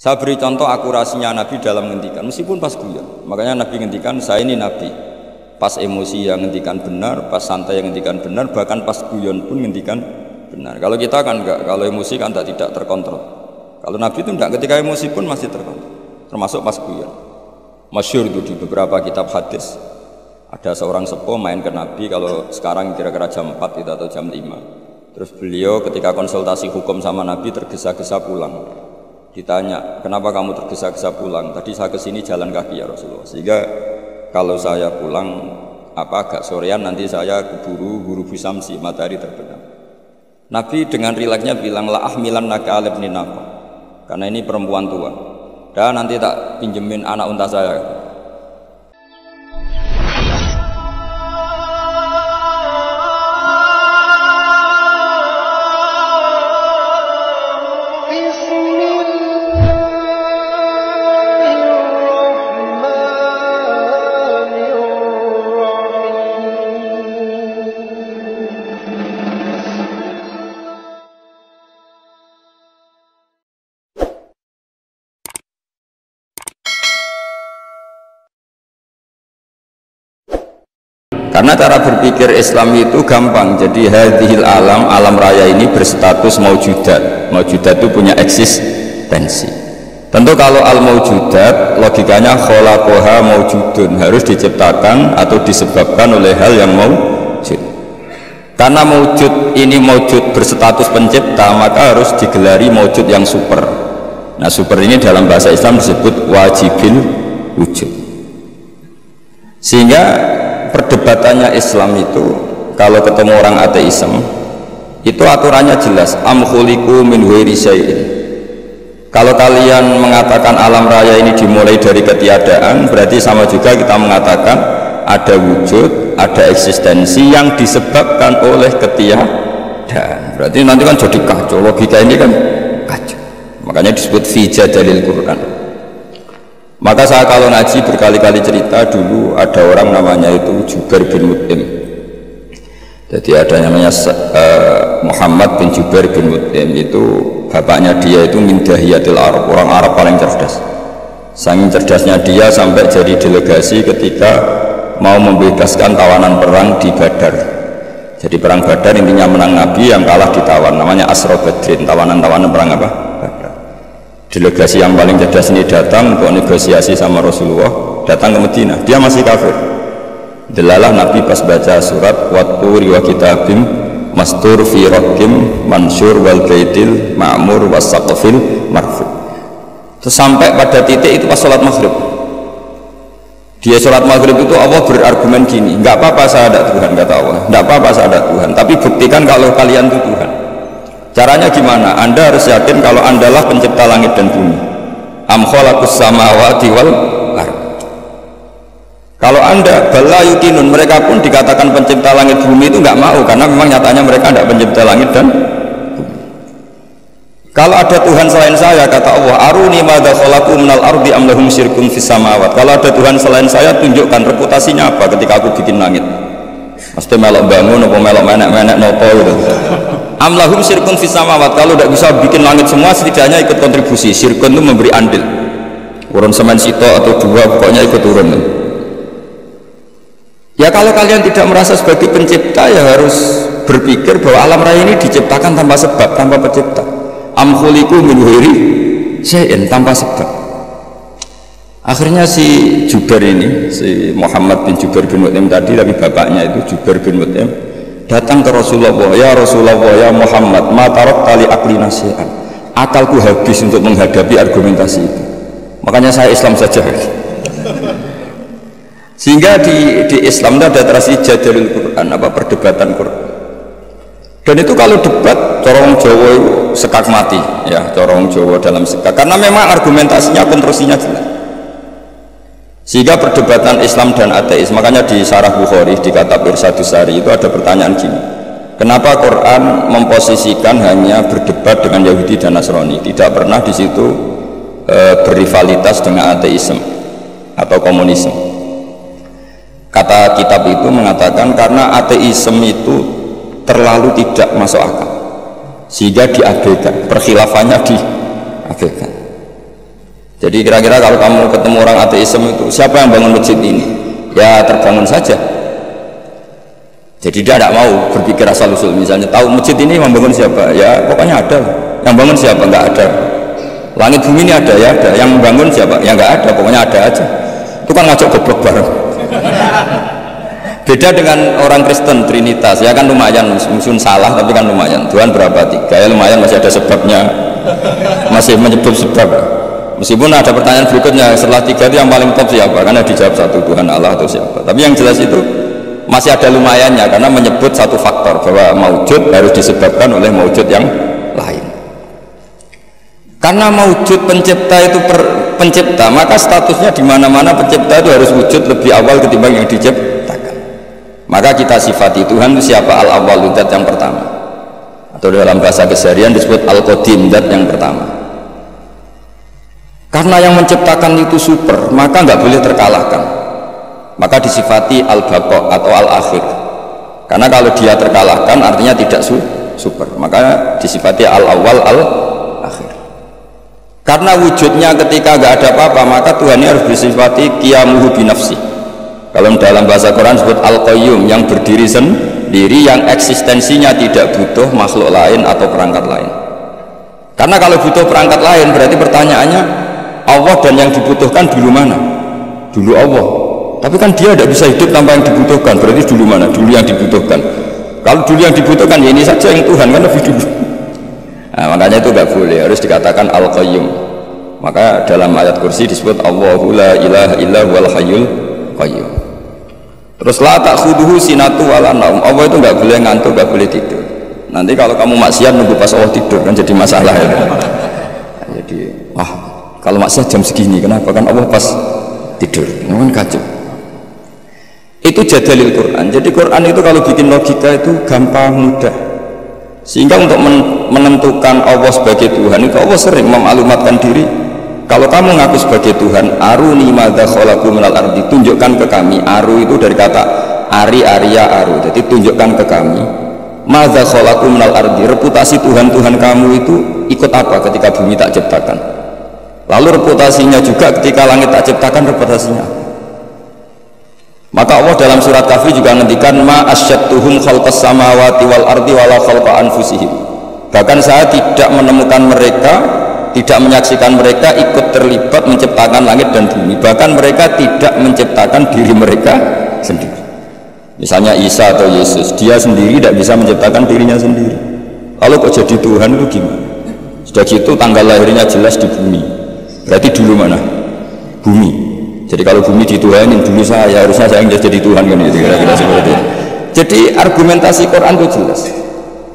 Saya beri contoh akurasinya Nabi dalam ngendikan, meskipun pas guyon. Makanya Nabi ngendikan, saya ini Nabi. Pas emosi yang ngendikan benar, pas santai yang ngendikan benar, bahkan pas guyon pun ngendikan benar. Kalau kita kan enggak, kalau emosi kan tidak terkontrol. Kalau Nabi itu enggak, ketika emosi pun masih terkontrol, termasuk pas guyon. Masyhur itu di beberapa kitab hadis. Ada seorang sepuh main ke Nabi, kalau sekarang kira-kira jam 4 itu atau jam 5. Terus beliau ketika konsultasi hukum sama Nabi tergesa-gesa pulang. Ditanya, kenapa kamu tergesa-gesa pulang? Tadi saya kesini jalan kaki ya Rasulullah. Sehingga kalau saya pulang agak sorean nanti saya keburu huru samsi, matahari terbenam. Nabi dengan rileksnya bilang, la ahmilan naka alibni naqah. Karena ini perempuan tua. Dan nanti tak pinjemin anak unta saya. Karena cara berpikir Islam itu gampang. Jadi hadhil alam raya ini berstatus maujudat. Maujudat itu punya eksistensi. Tentu kalau al maujudat logikanya khalaqaha maujudun, harus diciptakan atau disebabkan oleh hal yang maujud. Karena maujud ini maujud berstatus pencipta, maka harus digelari maujud yang super. Nah, super ini dalam bahasa Islam disebut wajibil wujud. Sehingga perdebatannya Islam itu kalau ketemu orang ateisme itu aturannya jelas, am khuliqu min ghairi syai'in. Kalau kalian mengatakan alam raya ini dimulai dari ketiadaan, berarti sama juga kita mengatakan ada wujud, ada eksistensi yang disebabkan oleh ketiadaan. Berarti nanti kan jadi kacau, logika ini kan kacau. Makanya disebut fi jadalil Quran. Maka saya kalau ngaji berkali-kali cerita, dulu ada orang namanya itu Jubair bin Mut'im. Jadi ada namanya Muhammad bin Jubair bin Mut'im, itu bapaknya dia itu min dahiyatil Arab, orang Arab paling cerdas. Saking cerdasnya dia sampai jadi delegasi ketika mau membebaskan tawanan perang di Badar. Jadi perang Badar intinya menang Nabi, yang kalah ditawan, namanya Asra Badrin, tawanan-tawanan perang apa? Badar. Delegasi yang paling cerdas ini datang untuk negosiasi sama Rasulullah, datang ke Madinah. Dia masih kafir. Delalah Nabi pas baca surat Wat-Turi wa kitabim mastur fi rakim mansur wal baitil ma'mur was saqfil marfu. Terus sampai pada titik itu pas sholat maghrib. Dia sholat maghrib itu Allah berargumen gini, nggak apa-apa saya ada Tuhan, kata Allah, nggak apa-apa saya ada Tuhan, tapi buktikan kalau kalian itu Tuhan. Caranya gimana? Anda harus yakin kalau Andalah pencipta langit dan bumi. Am khalaqus samawati wal ardh. Kalau Anda bala yukinun, mereka pun dikatakan pencipta langit bumi itu nggak mau, karena memang nyatanya mereka tidak pencipta langit dan bumi. Kalau ada Tuhan selain saya, kata Allah, aruni madza khalaqu minal ardi am lahum syirkun fis samawat. Kalau ada Tuhan selain saya, tunjukkan reputasinya apa ketika aku bikin langit. Mesti melok bangun apa melok menek-menek nopo gitu. Amlahum syirkun fis samawat, kalau tidak bisa bikin langit semua setidaknya ikut kontribusi. Syirkun itu memberi andil, urun semen sito atau dua, pokoknya ikut turun. Ya kalau kalian tidak merasa sebagai pencipta, ya harus berpikir bahwa alam raya ini diciptakan tanpa sebab, tanpa pencipta. Am khuliqu min ghairi syai'in, tanpa sebab. Akhirnya si Jubair ini, si Muhammad bin Jubair bin Mut'im tadi, tapi bapaknya itu Jubair bin Mut'im, datang ke Rasulullah, ya Rasulullah, ya Muhammad, ma tarakta li aqli nasi'an. Akalku habis untuk menghadapi argumentasi itu. Makanya saya Islam saja. Sehingga di Islam itu ada tradisi jadalul Quran, apa perdebatan Quran. Dan itu kalau debat, corong Jawa itu sekak mati, ya, corong Jawa dalam sekak. Karena memang argumentasinya, konstruksinya jelas. Sehingga perdebatan Islam dan ateis, makanya di Syarah Bukhari di Kitab Irsyadus Sari itu ada pertanyaan gini, kenapa Quran memposisikan hanya berdebat dengan Yahudi dan Nasrani, tidak pernah di situ berrivalitas dengan ateisme atau komunisme? Kata kitab itu mengatakan karena ateisme itu terlalu tidak masuk akal, sehingga diabaikan, perkhilafannya diabaikan. Jadi kira-kira kalau kamu ketemu orang ateisme itu, siapa yang bangun masjid ini? Ya terbangun saja. Jadi dia tidak mau berpikir asal usul. Misalnya tahu masjid ini membangun siapa? Ya pokoknya ada. Yang bangun siapa? Enggak ada. Langit bumi ini ada, ya ada. Yang membangun siapa? Ya enggak ada. Pokoknya ada aja. Itu kan ngajak goblok bareng. Beda dengan orang Kristen Trinitas. Ya kan lumayan, mungkin salah tapi kan lumayan. Tuhan berapa? 3. Ya lumayan, masih ada sebabnya. Masih menyebut sebab. Meskipun ada pertanyaan berikutnya, setelah 3 itu yang paling top siapa? Karena dijawab 1 Tuhan Allah atau siapa. Tapi yang jelas itu masih ada lumayannya karena menyebut satu faktor bahwa maujud harus disebabkan oleh maujud yang lain. Karena maujud pencipta itu pencipta, maka statusnya di mana-mana pencipta itu harus wujud lebih awal ketimbang yang diciptakan. Maka kita sifati Tuhan itu siapa? Al-awwal, zat yang pertama. Atau dalam bahasa keseharian disebut Al-Qadim, zat yang pertama. Karena yang menciptakan itu super, maka nggak boleh terkalahkan. Maka disifati al-baqa atau al-akhir. Karena kalau dia terkalahkan artinya tidak super. Maka disifati al-awwal al-akhir. Karena wujudnya ketika nggak ada apa-apa, maka Tuhan harus disifati qiyamuhu binafsi. Kalau dalam bahasa Quran disebut al-qayyum, yang berdiri sendiri, yang eksistensinya tidak butuh makhluk lain atau perangkat lain. Karena kalau butuh perangkat lain berarti pertanyaannya, Allah dan yang dibutuhkan dulu mana? Dulu Allah. Tapi kan dia tidak bisa hidup tanpa yang dibutuhkan. Berarti dulu mana? Dulu yang dibutuhkan. Kalau dulu yang dibutuhkan ya ini saja yang Tuhan kan lebih dulu. Nah, makanya itu nggak boleh, harus dikatakan al-qayyum. Maka dalam ayat kursi disebut Allahu la ilaha illa huwal hayyul qayyum. Terus la ta'khudhuhu sinatu wala naum. Allah itu nggak boleh ngantuk, nggak boleh tidur. Nanti kalau kamu maksiat nunggu pas Allah tidur kan jadi masalah ya. Nah, jadi kalau maksiat jam segini kenapa? Kan Allah pas tidur. Kan kacau. Itu jadalil Quran. Jadi Quran itu kalau bikin logika itu gampang, mudah. Sehingga untuk menentukan Allah sebagai Tuhan itu Allah sering memaklumatkan diri. Kalau kamu ngaku sebagai Tuhan, aruni madza khalaqu minal ardi, tunjukkan ke kami. Aru itu dari kata ari, aria, aru. Jadi tunjukkan ke kami madza khalaqu minal ardi, reputasi Tuhan-Tuhan kamu itu ikut apa ketika bumi tak ciptakan. Lalu reputasinya juga ketika langit tak ciptakan, reputasinya. Maka Allah dalam surat Kahfi juga ngendikan ma asyadtuhum khalqas samawati wal ardi wala khalqa anfusihim. Bahkan saya tidak menemukan mereka, tidak menyaksikan mereka ikut terlibat menciptakan langit dan bumi. Bahkan mereka tidak menciptakan diri mereka sendiri. Misalnya Isa atau Yesus, dia sendiri tidak bisa menciptakan dirinya sendiri. Lalu kok jadi Tuhan itu gimana? Sudah gitu tanggal lahirnya jelas di bumi. Berarti dulu mana? Bumi. Jadi kalau bumi dituhanin dulu saya, harusnya saya yang jadi Tuhan kan itu kira-kira seperti itu. Jadi argumentasi Quran itu jelas.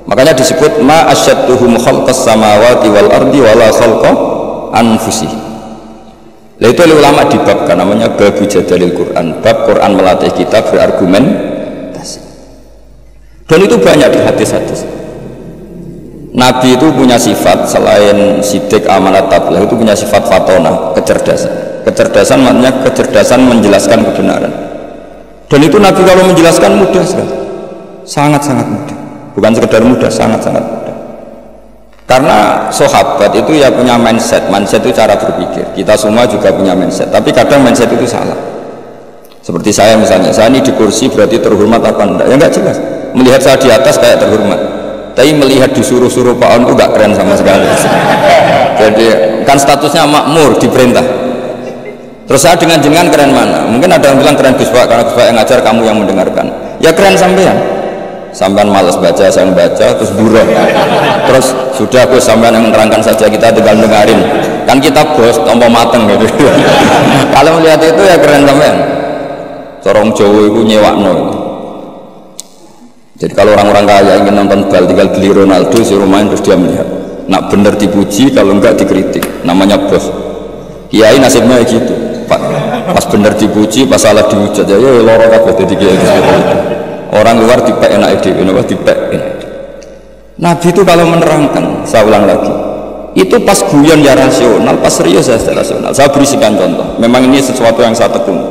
Makanya disebut ma asyadtuhum khalqas samawati wal ardi wala khalqa anfusihim. Lah itu oleh ulama dibabkan namanya babu jadalil Quran. Bab Quran melatih kita berargumentasi. Dan itu banyak di hadis-hadis. Nabi itu punya sifat selain sidik, amanat, tablah, itu punya sifat fatona, kecerdasan. Kecerdasan maknanya kecerdasan menjelaskan kebenaran. Dan itu Nabi kalau menjelaskan mudah sekali, sangat-sangat mudah. Bukan sekedar mudah, sangat-sangat mudah. Karena sahabat itu ya punya mindset itu cara berpikir. Kita semua juga punya mindset, tapi kadang mindset itu salah. Seperti saya misalnya, saya ini di kursi berarti terhormat apa enggak? Ya enggak jelas. Melihat saya di atas kayak terhormat, tapi melihat disuruh-suruh Pak On itu enggak keren sama sekali. Jadi kan statusnya makmur, diperintah. Terus saya dengan jenengan keren mana? Mungkin ada yang bilang keren Gus Pak, karena Gus Pak yang ngajar, kamu yang mendengarkan. Ya keren sampean. Sampean malas baca, saya baca, terus buruh. Terus sudah Gus, sampean yang menerangkan saja, kita tinggal dengarin. Kan kita bos, tombol mateng gitu. Kalau melihat itu ya keren sampean. Corong Jawa itu nyewakno. Jadi kalau orang-orang kaya ingin nonton bal, tinggal beli Ronaldo, suruh main terus dia melihat. Nak bener dipuji, kalau enggak dikritik. Namanya bos. Kiai nasibnya gitu. Pak, pas bener dipuji, pas salah dihujat ya loro kabeh dadi kiai. Orang luar dipek enak dhewe, napa dipek enak. Nabi itu kalau menerangkan, saya ulang lagi, itu pas guyon ya rasional, pas serius ya rasional. Saya berikan contoh. Memang ini sesuatu yang saya tekuni.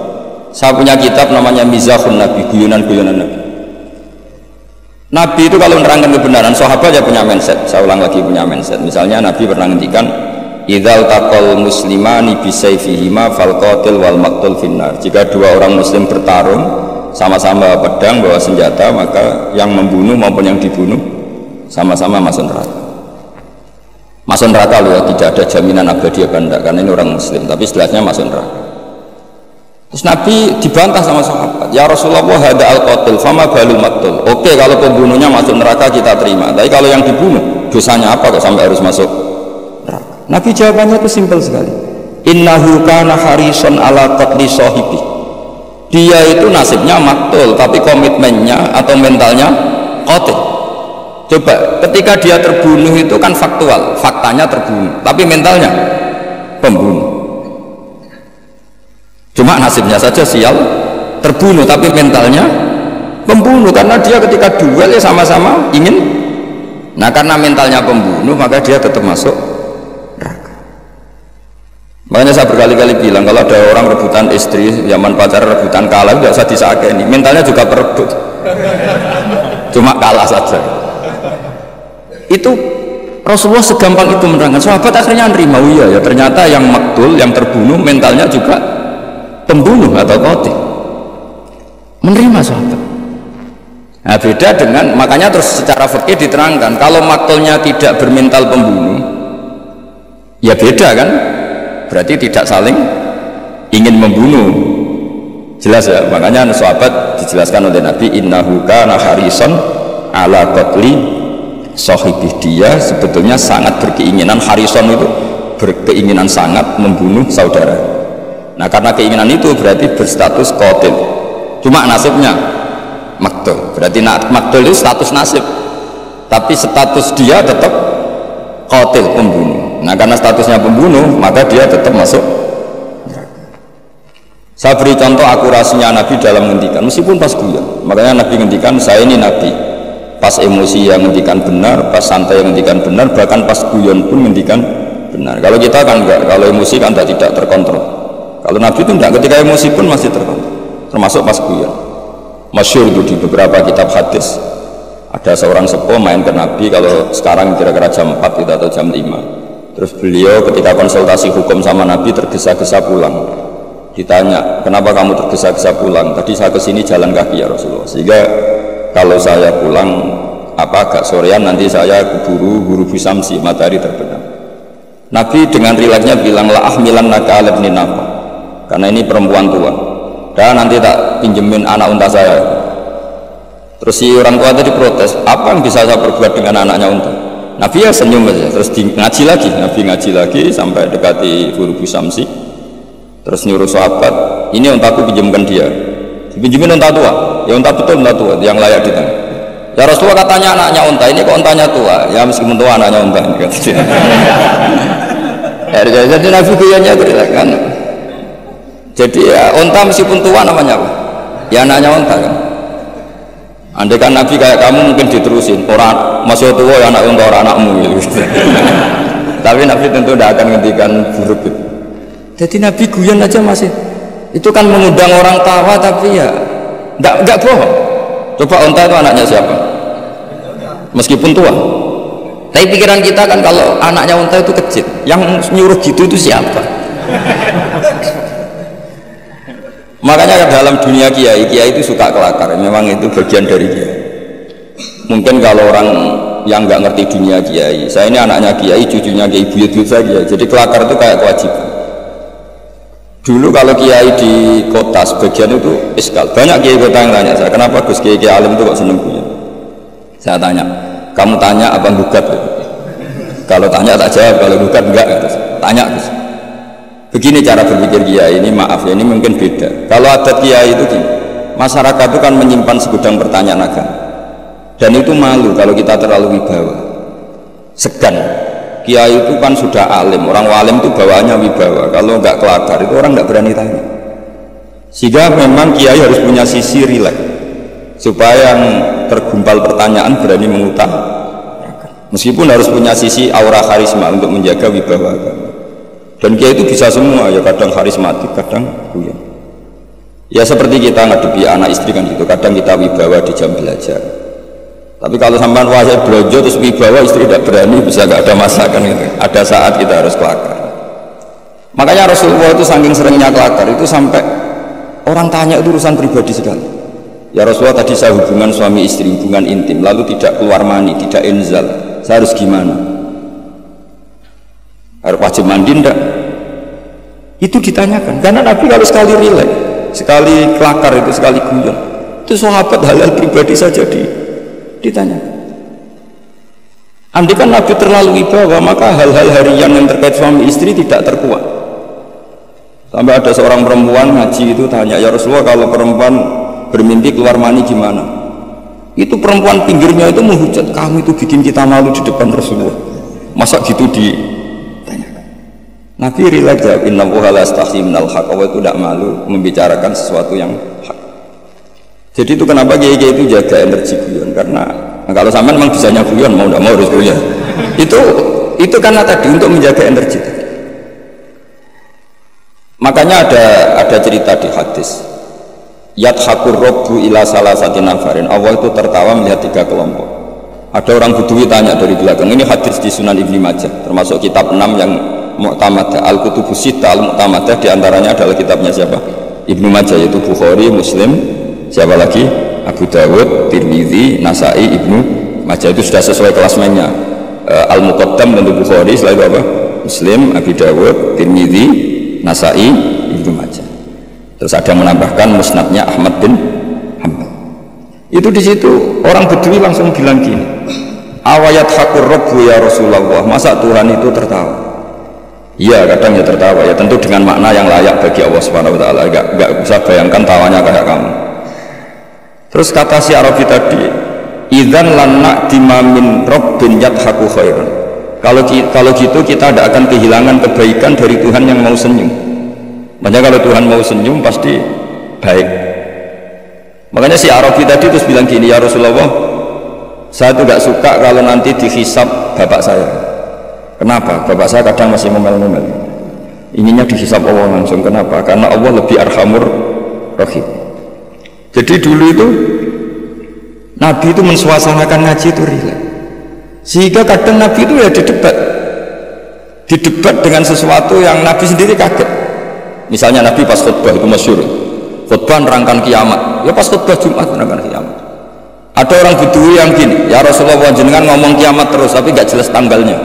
Saya punya kitab namanya Mizahun Nabi, guyonan-guyonan Nabi. Nabi itu kalau menerangkan kebenaran, sahabat ya punya mindset. Saya ulang lagi, punya mindset. Misalnya Nabi pernah ngendikan, idzal taqal muslimani bisayfihima fal qatil wal maqtul finnar. Jika dua orang muslim bertarung sama-sama pedang bawa senjata, maka yang membunuh maupun yang dibunuh sama-sama masuk neraka. Masuk neraka loh ya, tidak ada jaminan abadi apa enggak, karena ini orang muslim, tapi setelahnya masuk neraka. Terus Nabi dibantah sama sahabat, ya Rasulullah hada al-qatil fama balul maqtul. Oke, kalau pembunuhnya masuk neraka kita terima, tapi kalau yang dibunuh dosanya apa kok sampai harus masuk neraka? Nabi jawabannya itu simpel sekali, innahu kana harisun ala qatli sahibi. Dia itu nasibnya maktul, tapi komitmennya atau mentalnya qatil. Coba, ketika dia terbunuh itu kan faktual, faktanya terbunuh, tapi mentalnya pembunuh. Cuma nasibnya saja sial terbunuh, tapi mentalnya pembunuh, karena dia ketika duel ya sama-sama ingin. Nah, karena mentalnya pembunuh, maka dia tetap masuk neraka. Makanya saya berkali-kali bilang, kalau ada orang rebutan istri, zaman pacaran rebutan kalah, tidak usah disakeni, mentalnya juga perebut, cuma kalah saja. Itu Rasulullah segampang itu menerangkan. Sahabat akhirnya nerima, oh iya ya, ternyata yang maktul, yang terbunuh mentalnya juga pembunuh atau qatil. Menerima sahabat. Nah, beda dengan, makanya terus secara fikih diterangkan, kalau maktulnya tidak bermental pembunuh, ya beda kan, berarti tidak saling ingin membunuh. Jelas ya, makanya sahabat dijelaskan oleh Nabi, innahu kana harisan ala qatli sahibih. Dia sebetulnya sangat berkeinginan, harison itu berkeinginan sangat membunuh saudara. Nah, karena keinginan itu berarti berstatus qatil, cuma nasibnya maktul. Berarti maktul itu status nasib, tapi status dia tetap qatil, pembunuh. Nah, karena statusnya pembunuh, maka dia tetap masuk neraka. Saya beri contoh akurasinya Nabi dalam menghentikan, meskipun pas guyon. Makanya Nabi menghentikan, saya ini Nabi, pas emosi yang menghentikan benar, pas santai yang menghentikan benar, bahkan pas guyon pun menghentikan benar. Kalau kita kan enggak, kalau emosi kan tidak terkontrol. Kalau Nabi itu enggak, ketika emosi pun masih terkontrol, termasuk pas guyon. Masyhur itu di beberapa kitab hadis, ada seorang sepuh main ke Nabi, kalau sekarang kira-kira jam 4 gitu, atau jam 5. Terus beliau ketika konsultasi hukum sama Nabi tergesa-gesa pulang. Ditanya, kenapa kamu tergesa-gesa pulang? Tadi saya kesini jalan kaki ya Rasulullah, sehingga kalau saya pulang agak sorean nanti saya keburu huru bisamsi, matahari terbenam. Nabi dengan rileksnya bilang, la ahmilan naka alibni nafa, karena ini perempuan tua, dan nanti tak pinjemin anak unta saya. Terus si orang tua tadi protes, apa yang bisa saya perbuat dengan anaknya unta? Nabi ya senyum aja, terus ngaji lagi. Nabi ngaji lagi sampai dekati huru bisamsi, terus nyuruh sahabat, ini untaku pinjamkan dia. Dipinjemin unta tua, ya unta betul, unta tua yang layak ditanya. Ya Rasulullah katanya anaknya unta, ini kok untanya tua? Ya meskipun tua anaknya unta ini kan. Jadi Nabi kuyanya kan. Jadi ya unta meskipun tua namanya apa? Ya anaknya unta kan. Andai kan Nabi kayak kamu mungkin diterusin, orang masih tua ya anak unta, orang anakmu gitu. Tapi Nabi tentu tidak akan menghentikan buruk itu. Jadi Nabi guyon aja masih. Itu kan mengundang orang tawa, tapi ya enggak bohong. Coba unta itu anaknya siapa? Meskipun tua. Tapi pikiran kita kan kalau anaknya unta itu kecil, yang nyuruh gitu itu siapa? Makanya dalam dunia kiai itu suka kelakar. Memang itu bagian dari kiai. Mungkin kalau orang yang nggak ngerti dunia kiai, saya ini anaknya kiai, cucunya kiai, buyut-buyut saja. Jadi kelakar itu kayak kewajiban. Dulu kalau kiai di kota sebagian itu iskal. Banyak kiai kota yang tanya saya, kenapa Gus kiai alim itu kok seneng punya? Saya tanya, kamu tanya apa gugat? Kalau tanya tak jawab, kalau gugat enggak. Tanya Gus. Begini cara berpikir kiai ini, maaf ya, ini mungkin beda. Kalau adat kiai itu gini, masyarakat itu kan menyimpan segudang pertanyaan agama, dan itu malu kalau kita terlalu wibawa, segan. Kiai itu kan sudah alim, orang alim itu bawaannya wibawa, kalau nggak kelakar itu orang nggak berani tanya. Sehingga memang kiai harus punya sisi rileks, supaya yang tergumpal pertanyaan berani mengutang, meskipun harus punya sisi aura karisma untuk menjaga wibawa agama. Dan kiai itu bisa semua, ya kadang karismatik, kadang guyon. Ya seperti kita ngadepi anak istri kan gitu, kadang kita wibawa di jam belajar. Tapi kalau sampai wajah belajar terus wibawa, istri tidak berani, bisa nggak ada masakan gitu. Ada saat kita harus kelakar. Makanya Rasulullah itu saking seringnya kelakar itu sampai orang tanya itu urusan pribadi sekali. Ya Rasulullah, tadi saya hubungan suami istri, hubungan intim, lalu tidak keluar mani, tidak inzal, saya harus gimana? Harus wajib mandi enggak? Itu ditanyakan. Karena Nabi kalau sekali rileks, sekali kelakar itu, sekali guyon, itu sahabat hal-hal pribadi saja ditanyakan. Andai kan Nabi terlalu wibawa, maka hal-hal harian yang terkait suami istri tidak terkuat. Sampai ada seorang perempuan ngaji itu tanya, ya Rasulullah, kalau perempuan bermimpi keluar mani gimana? Itu perempuan pinggirnya itu menghujat, kamu itu bikin kita malu di depan Rasulullah. Masa gitu ditanyakan? Nabi rileks jawab, innallaha la yastahyi minal haqq. Allah itu tidak malu membicarakan sesuatu yang hak. Jadi itu kenapa kiai-kiai itu jaga energi guyon, karena kalau sampean memang bisanya guyon, mau tidak mau harus guyon. Itu karena tadi untuk menjaga energi. Makanya ada cerita di hadis, yadhakur rabbu ila salasati nafarin. Allah itu tertawa melihat 3 kelompok. Ada orang Bedui tanya dari belakang, ini hadis di Sunan Ibnu Majah, termasuk kitab 6 yang mu'tamadah, Al-Kutubus Sittah Al-Mu'tamadah, diantaranya adalah kitabnya siapa? Ibnu Majah, yaitu Bukhari, Muslim, siapa lagi? Abu Dawud, Tirmidzi, Nasai, Ibnu Majah. Itu sudah sesuai kelas mainnya. Al-Muqaddam tentu Bukhari, setelah itu apa? Muslim, Abu Dawud, Tirmidzi, Nasai, Ibnu Majah. Terus ada yang menambahkan musnadnya Ahmad bin Hanbal. Itu di situ orang Bedui langsung bilang gini, awayat hakur rabbu ya Rasulullah, masa Tuhan itu tertawa? Iya, kadang ya tertawa, ya tentu dengan makna yang layak bagi Allah Subhanahu wa taala. Enggak bisa bayangkan tawanya kayak kamu. Terus kata si Arabi tadi, idzan lanna dimamin rabbin yadhaku khairan. Kalau gitu kita tidak akan kehilangan kebaikan dari Tuhan yang mau senyum. Makanya kalau Tuhan mau senyum pasti baik. Makanya si Arabi tadi terus bilang gini, ya Rasulullah, saya tuh gak suka kalau nanti dihisab bapak saya. Kenapa? Bapak saya kadang masih ngomel-ngomel. Inginnya dihisab Allah langsung. Kenapa? Karena Allah lebih arhamur rahim. Jadi dulu itu Nabi itu mensuasanakan ngaji itu rileks. Sehingga kadang Nabi itu ya didebat dengan sesuatu yang Nabi sendiri kaget. Misalnya Nabi pas khutbah itu masyhur, khutbah nerangkan kiamat, ya pas khutbah Jumat nerangkan kiamat. Ada orang Bedui yang gini, ya Rasulullah jenengan ngomong kiamat terus tapi gak jelas tanggalnya.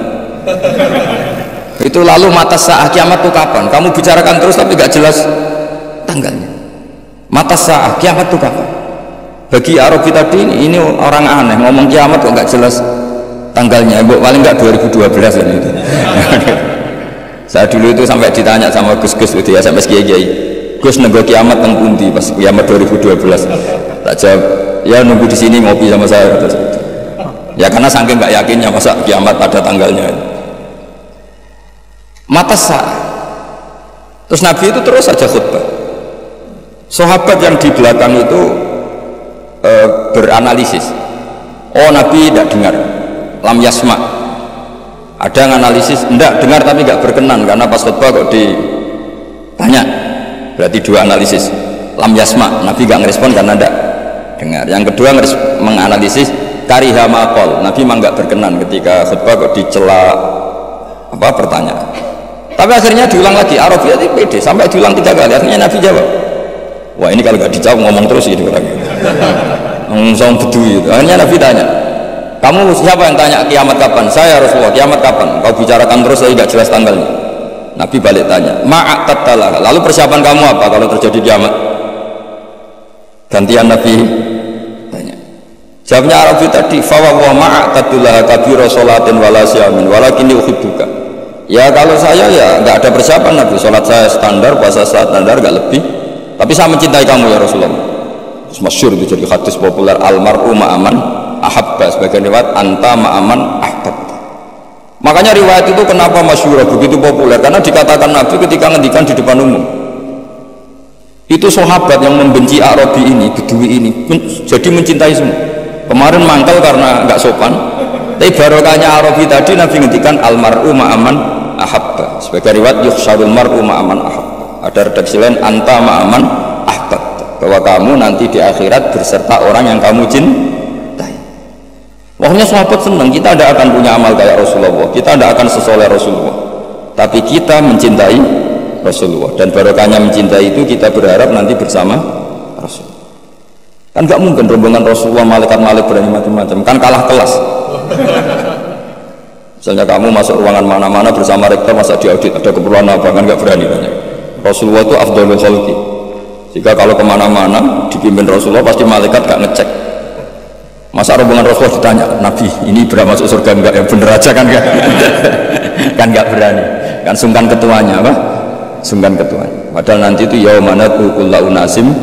Itu lalu mata sa'ah kiamat itu kapan? Kamu bicarakan terus tapi gak jelas tanggalnya. Mata sa'ah kiamat itu kapan? Bagi Arabi tadi ini orang aneh, ngomong kiamat kok gak jelas tanggalnya. Paling gak 2012 ini. Saya dulu itu sampai ditanya sama Gus-Gus itu ya, sampai kiai-kiai, Gus nunggu kiamat teng pundi pas kiamat 2012. Tak jawab, ya nunggu di sini ngopi sama saya. Ya karena saking nggak yakinnya masa kiamat ada tanggalnya. Mata sa'ah. Terus Nabi itu terus saja khutbah. Sahabat yang di belakang itu beranalisis. Oh Nabi tidak dengar, lam yasma. Ada yang analisis, enggak dengar tapi enggak berkenan karena pas khutbah kok ditanya. Berarti 2 analisis. Lam yasma, Nabi enggak ngerespon karena enggak dengar. Yang kedua menganalisis kariha maqal, Nabi memang enggak berkenan ketika khutbah kok dicela pertanyaan. Tapi akhirnya diulang lagi, Arabi itu pede sampai diulang 3 kali. Akhirnya Nabi jawab. Wah ini kalau enggak dijawab ngomong terus gitu orang. Ngomong Bedui itu. Akhirnya Nabi tanya, kamu siapa yang tanya kiamat kapan? Saya Rasulullah, kiamat kapan? Kau bicarakan terus saya nggak jelas tanggalnya. Nabi balik tanya, ma'aqtattalah. Lalu persiapan kamu apa kalau terjadi kiamat? Gantian Nabi tanya. Jawabnya Arabi tadi, fa wa ma'aqtattalah kabira sholatin wala siyamin walakinni uhibbuka. Ya kalau saya ya nggak ada persiapan Nabi, sholat saya standar, puasa saya standar nggak lebih. Tapi saya mencintai kamu ya Rasulullah. Masyhur itu jadi hadis populer, almar'u ma'aman ahabba, sebagai riwayat anta ma'aman ahbab. Makanya riwayat itu kenapa masyhur begitu populer, karena dikatakan Nabi ketika ngendikan di depan umum itu sahabat yang membenci Arabi ini, Bedui ini jadi mencintai semua. Kemarin mangkal karena nggak sopan, tapi barokahnya Arabi tadi Nabi ngendikan almar'u ma'aman ahabba, sebagai riwayat yuhsyarul mar'u ma'aman ahabba. Ada redaksi lain anta ma'aman ahbab, bahwa kamu nanti di akhirat berserta orang yang kamu cintai. Wahnya sahabat senang, kita tidak akan punya amal kayak Rasulullah, kita tidak akan sesoleh Rasulullah, tapi kita mencintai Rasulullah, dan barokahnya mencintai itu kita berharap nanti bersama Rasul. Kan nggak mungkin rombongan Rasulullah malaikat-malaikat berani macam-macam, kan kalah kelas. Misalnya kamu masuk ruangan mana-mana bersama rektor, masa diaudit ada keperluan apa, kan nggak berani banyak. Rasulullah itu afdhalul khalqi, jika kalau kemana-mana dipimpin Rasulullah pasti malaikat gak ngecek. Masa rombongan Rasulullah ditanya, Nabi ini berapa masuk surga enggak, yang bener aja kan enggak. Kan enggak berani, kan sungkan ketuanya apa? Sungkan ketuanya. Padahal nanti itu yaumana kullu unasim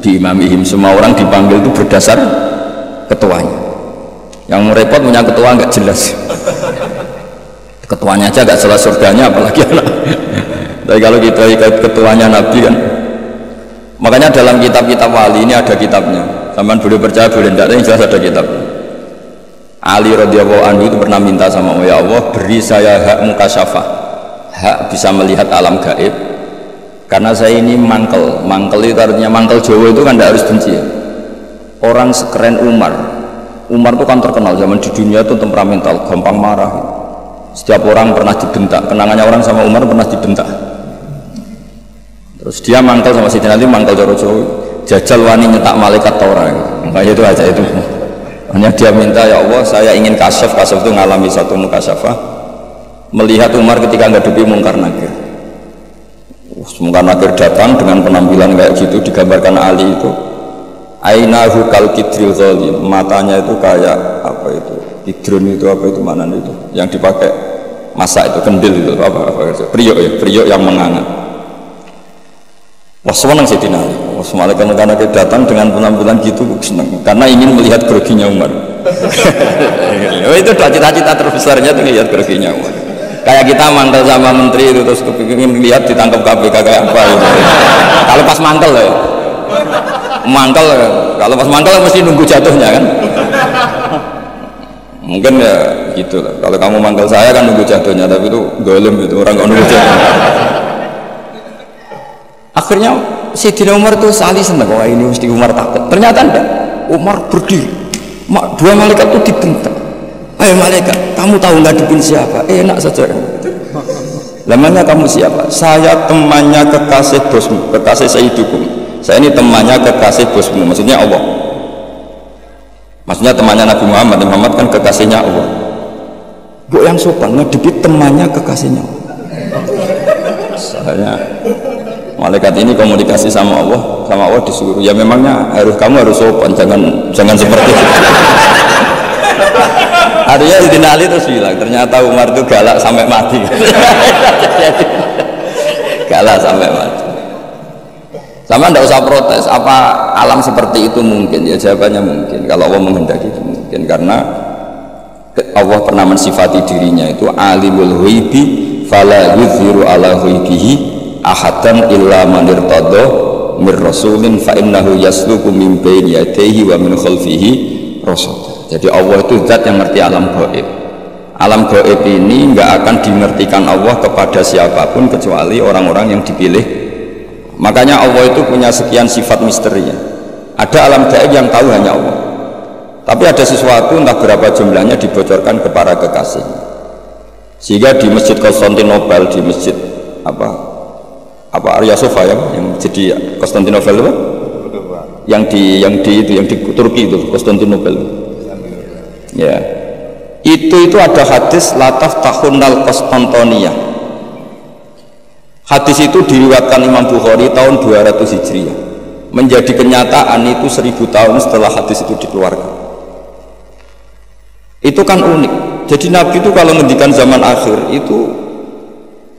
bi imamihim, semua orang dipanggil itu berdasar ketuanya. Yang repot punya ketua enggak jelas. Ketuanya aja enggak jelas surganya, apalagi anak. Tapi kalau kita ikut ketuanya Nabi kan. Makanya dalam kitab-kitab wali ini ada kitabnya. Sampai boleh percaya boleh tidak, yang jelas ada kitab. Ali radhiyallahu anhu itu pernah minta sama Allah, ya Allah beri saya hak mukasyafah, hak bisa melihat alam gaib, karena saya ini mangkel. Mangkel itu artinya, mangkel Jawa itu kan tidak harus benci ya. Orang sekeren Umar itu kan terkenal zaman di dunia itu temperamental, gampang marah. Setiap orang pernah dibentak, kenangannya orang sama Umar pernah dibentak. Terus dia mangkel sama Sayyidina Ali, mangkel Jawa, jajal wani nyetak malaikat Torah. Makanya itu aja itu. Hanya dia minta, ya Allah saya ingin kasyaf itu ngalami satu mukasyafah, melihat Umar ketika ngadepi Mungkar Nakir. Mungkar Nakir datang dengan penampilan kayak gitu, digambarkan Ali itu ainahu kal kidril zalim, matanya itu kayak apa itu, kidron itu apa itu, mana itu yang dipakai masak itu, kendil itu apa periuk ya, periuk yang menganga. Wah senang Sayyidina Ali. Wah malaikat datang dengan penampilan gitu senang, karena ingin melihat groginya Umar. Itu cita-cita terbesarnya itu lihat groginya Umar. Kayak kita mantel sama menteri itu terus kepingin lihat ditangkap KPK kayak apa gitu. Kalau pas mantel ya, mantel. Kalau pas mantel mesti nunggu jatuhnya kan. Mungkin ya gitu lah. Kalau kamu mantel saya kan nunggu jatuhnya, tapi itu golem itu orang nggak nunggu jatuhnya. Akhirnya Sayyidina Umar tuh sali seneng, wah ini mesti Umar takut. Ternyata enggak, Umar berdiri, dua malaikat tuh dibentak. Ayo malaikat, kamu tahu ngadepin siapa? Enak saja. Lamanya kamu siapa? Saya temannya kekasih bosmu, kekasih Sayyidukum. Saya ini temannya kekasih bosmu, maksudnya Allah. Maksudnya temannya Nabi Muhammad. Muhammad kan kekasihnya Allah. Bu yang sopan ngadepi temannya kekasihnya Allah. Saya malaikat ini komunikasi sama Allah disuruh, ya memangnya kamu harus sopan, jangan seperti itu. Artinya Sayyidina Ali terus bilang, ternyata Umar itu galak sampai mati. Galak sampai mati. Sama tidak usah protes, apa alam seperti itu mungkin? Ya jawabannya mungkin, kalau Allah menghendaki itu mungkin, karena Allah pernah mensifati dirinya itu alimul ghaibi fala yuzhiru ala ghaibihi ahadan illa man irtada mir rasulin fa innahu yasluku min baini yadayhi wa min khalfihi rasul. Jadi Allah itu zat yang ngerti alam gaib. Alam gaib ini enggak akan dimengertikan Allah kepada siapapun kecuali orang-orang yang dipilih. Makanya Allah itu punya sekian sifat misterinya. Ada alam gaib yang tahu hanya Allah. Tapi ada sesuatu entah berapa jumlahnya dibocorkan ke para kekasih. Sehingga di Masjid Konstantinopel, di masjid apa Arya Sofa ya, yang jadi Konstantinopel itu, yang di Turki itu Konstantinopel. Ya, itu ada hadis lataf tahunal Konstantiniyah. Hadis itu diriwayatkan Imam Bukhari tahun 200 Hijriah. Menjadi kenyataan itu 1000 tahun setelah hadis itu dikeluarkan. Itu kan unik. Jadi Nabi itu kalau ngendikan zaman akhir itu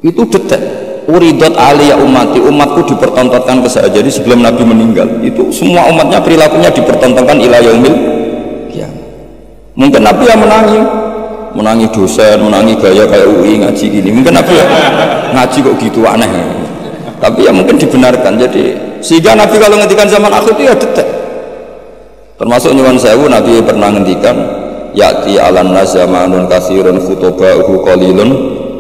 detail. Uridot aliyah umati, umatku dipertontonkan ke saya. Jadi sebelum Nabi meninggal itu semua umatnya perilakunya dipertontonkan ila yaumil qiyamah. Mungkin Nabi yang menangi dosen, menangi gaya kayak UI ngaji gini. Mungkin Nabi ya ngaji kok gitu aneh. Tapi ya mungkin dibenarkan. Jadi sehingga Nabi kalau ngendikan zaman akhir itu ya detail. Termasuk nyuwun sewu, Nabi pernah ngendikan ya'ti alan nas zamanun katsirun khutoba'uhu qalilun,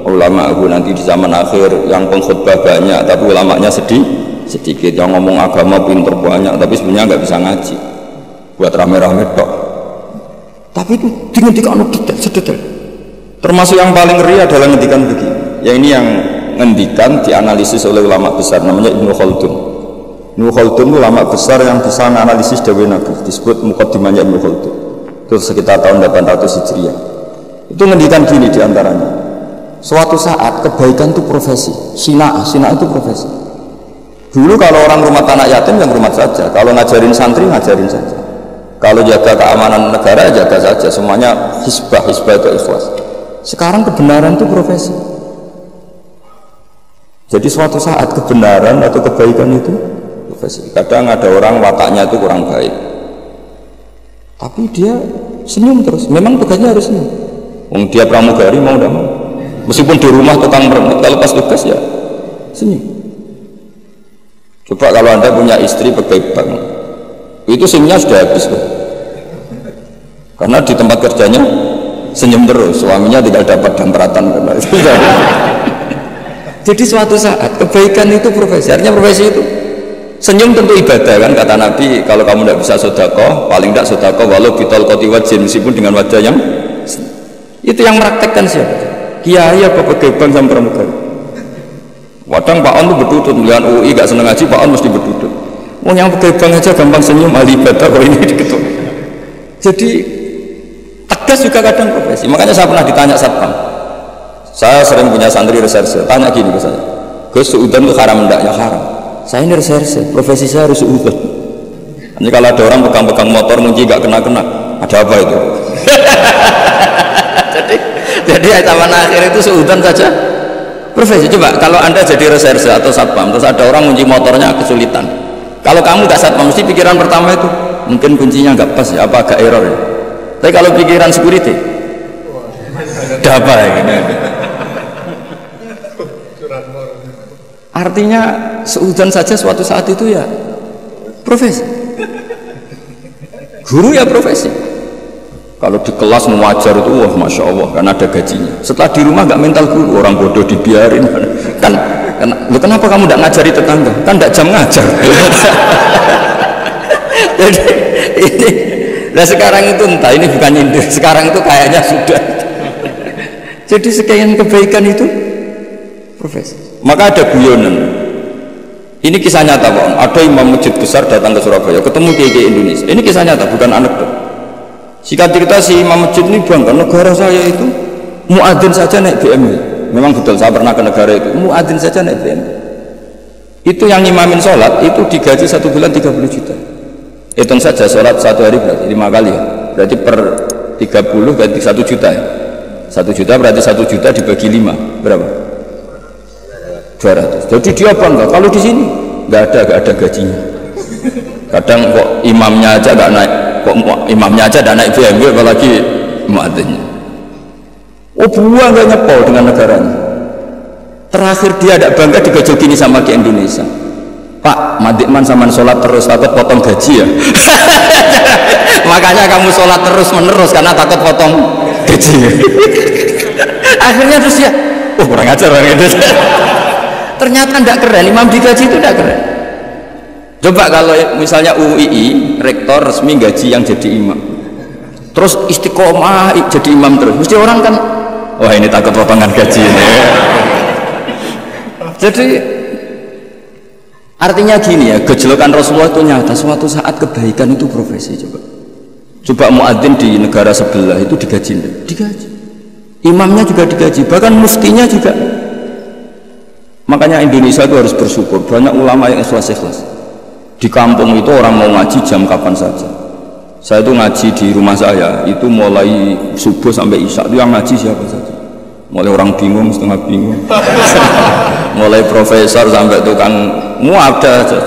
ulama nanti di zaman akhir yang pengkhutbah banyak tapi ulamanya sedikit, yang ngomong agama pinter banyak tapi sebenarnya nggak bisa ngaji, buat rame-rame tok. Tapi itu ngendikan detail sedetail. Termasuk yang paling ngeri adalah ngendikan begini. Ya ini yang ngendikan dianalisis oleh ulama besar namanya Ibnu Khaldun. Ibnu Khaldun itu ulama besar yang bisa menganalisis dawuh Nabi, disebut Muqaddimahnya Ibnu Khaldun. Itu sekitar tahun 800 Hijriah. Itu ngendikan gini diantaranya. Suatu saat kebaikan itu profesi, sina'ah itu profesi. Dulu kalau orang rumah anak yatim yang rumah saja, kalau ngajarin santri ngajarin saja, kalau jaga keamanan negara jaga saja, semuanya hisbah itu ikhlas. Sekarang kebenaran itu profesi. Jadi suatu saat kebenaran atau kebaikan itu profesi. Kadang ada orang wataknya itu kurang baik, tapi dia senyum terus, memang tugasnya harus senyum. Dia pramugari mau tidak mau, meskipun di rumah tukang merengek, kalau pas tugas ya senyum. Coba kalau Anda punya istri pegawai bank, itu senyumnya sudah habis loh. Karena di tempat kerjanya senyum terus, suaminya tidak dapat dampratan. Jadi suatu saat kebaikan itu profesi, artinya profesi itu senyum tentu ibadah kan, kata Nabi, kalau kamu tidak bisa sedekah, paling tidak sedekah walau bitol koti wajin, meskipun dengan wajah yang itu yang meraktekkan siapa? Kiai apa pegawai bank sama pramugari? Kadang Pak On itu berdudut, melihat UI gak seneng ngaji, Pak On mesti berdudut. Yang pegawai bank aja gampang senyum, ahli ibadah kok ini diketuk. Jadi tegas juga kadang profesi. Makanya saya pernah ditanya satpam, saya sering punya santri reserse, tanya gini ke saya, Gus, suudan itu haram enggak? Ya haram. Saya ini reserse, profesi saya harus suudan. Nanti kalau ada orang pegang-pegang motor munci gak kena-kena, ada apa itu? jadi zaman akhir itu suudan saja profesi. Coba kalau Anda jadi reserse atau satpam, terus ada orang munci motornya kesulitan, kalau kamu gak satpam, mesti pikiran pertama itu mungkin kuncinya gak pas ya, apa agak error ya. Tapi kalau pikiran security, ada apa ya? Artinya seudon saja suatu saat itu ya profesi. Guru ya profesi. Kalau di kelas mengajar itu wah masya Allah karena ada gajinya. Setelah di rumah nggak mental guru, orang bodoh dibiarin kan. Kenapa kamu tidak ngajari tetangga? Kan tidak jam ngajar. Jadi ini, nah sekarang itu entah ini bukan nyindir. Sekarang itu kayaknya sudah. Jadi sekian kebaikan itu profesi. Maka ada guyonan. Ini kisah nyata Pak. Ada imam masjid besar datang ke Surabaya, ketemu kiai Indonesia. Ini kisah nyata, bukan anekdot. Singkat cerita si imam masjid ini bangga, negara saya itu muadzin saja naik BMW. Memang betul, saya pernah ke negara itu, muadzin saja naik BMW. Itu yang ngimamin sholat itu digaji 1 bulan 30 juta. Hitung saja sholat 1 hari berarti 5 kali ya. Berarti per 30 berarti 1 juta ya. 1 juta berarti 1 juta dibagi 5 berapa? 200. Jadi dia bangga kalau di sini nggak ada gajinya. Kadang kok imamnya aja nggak naik, naik BMW apalagi muadzinnya. Oh buah nggak nyepol dengan negaranya. Terakhir dia tidak bangga digojolini sama ke Indonesia. Pak, Madikman sama sholat terus takut potong gaji ya. Makanya kamu sholat terus menerus karena takut potong gaji. Akhirnya terus ya, oh kurang ajar orang itu. Ternyata tidak keren, imam digaji itu tidak keren. Coba kalau misalnya UII rektor resmi gaji yang jadi imam, terus istiqomah jadi imam terus, mesti orang kan wah ini takut potongan gaji ini. Jadi artinya gini ya, gejolokan Rasulullah itu nyata. Suatu saat kebaikan itu profesi. Coba muadzin di negara sebelah itu digaji, imamnya juga digaji, bahkan muftinya juga. Makanya Indonesia itu harus bersyukur, banyak ulama yang ikhlas. Di kampung itu orang mau ngaji jam kapan saja. Saya itu ngaji di rumah saya, itu mulai subuh sampai isya, itu yang ngaji siapa saja. Mulai orang bingung, setengah bingung, mulai profesor sampai tukang muada aja.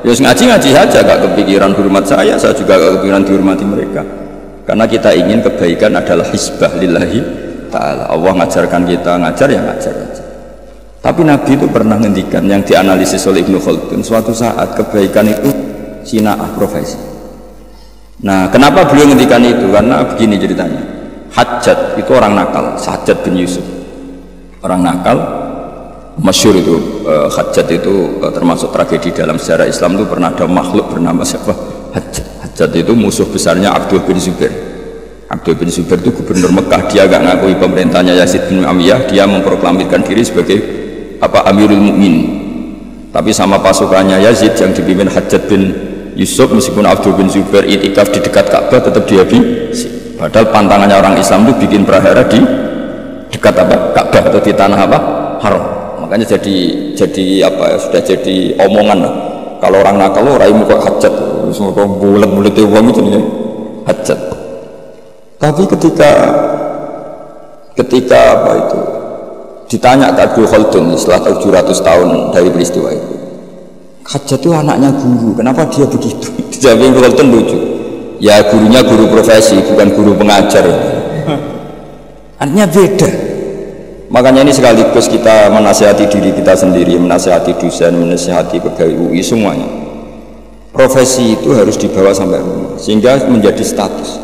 Ya ngaji saja, gak kepikiran hormat saya juga gak kepikiran dihormati mereka. Karena kita ingin kebaikan adalah hisbah lillahi ta'ala. Allah ngajarkan kita, ngajar ya ngajar aja. Tapi Nabi itu pernah ngendikan yang dianalisis oleh Ibnu Khaldun, suatu saat kebaikan itu sina'ah profesi. Nah kenapa beliau ngendikan itu? Karena begini ceritanya. Hajjat itu orang nakal, Hajjat bin Yusuf, orang nakal masyhur itu. Hajjat itu termasuk tragedi dalam sejarah Islam. Itu pernah ada makhluk bernama siapa? Hajjat itu musuh besarnya Abdul bin Zubair. Abdul bin Zubair itu gubernur Mekah, dia gak ngakui pemerintahnya Yazid bin Muawiyah, dia memproklamirkan diri sebagai apa Amirul Mukminin, tapi sama pasukannya Yazid yang dipimpin Hajjaj bin Yusuf, meskipun Abdul bin Zubair itikaf di dekat Ka'bah tetap dihabisi. Padahal pantangannya orang Islam itu bikin prahara di dekat apa Ka'bah atau di tanah apa haram. Makanya jadi apa ya, sudah jadi omongan lah. Kalau orang nakal raimu kok Hajjaj, semua bulat-bulat uang itu nih Hajjaj. Tapi ketika apa itu ditanya ke Abdul Khaldun setelah 700 tahun dari peristiwa itu, Hajjaj itu anaknya guru, kenapa dia begitu? Dijawab Abdul Khaldun lucu, ya gurunya guru profesi bukan guru pengajar. Artinya beda. Makanya ini sekaligus kita menasihati diri kita sendiri, menasihati dosen, menasihati pegawai UI semuanya. Profesi itu harus dibawa sampai rumah sehingga menjadi status.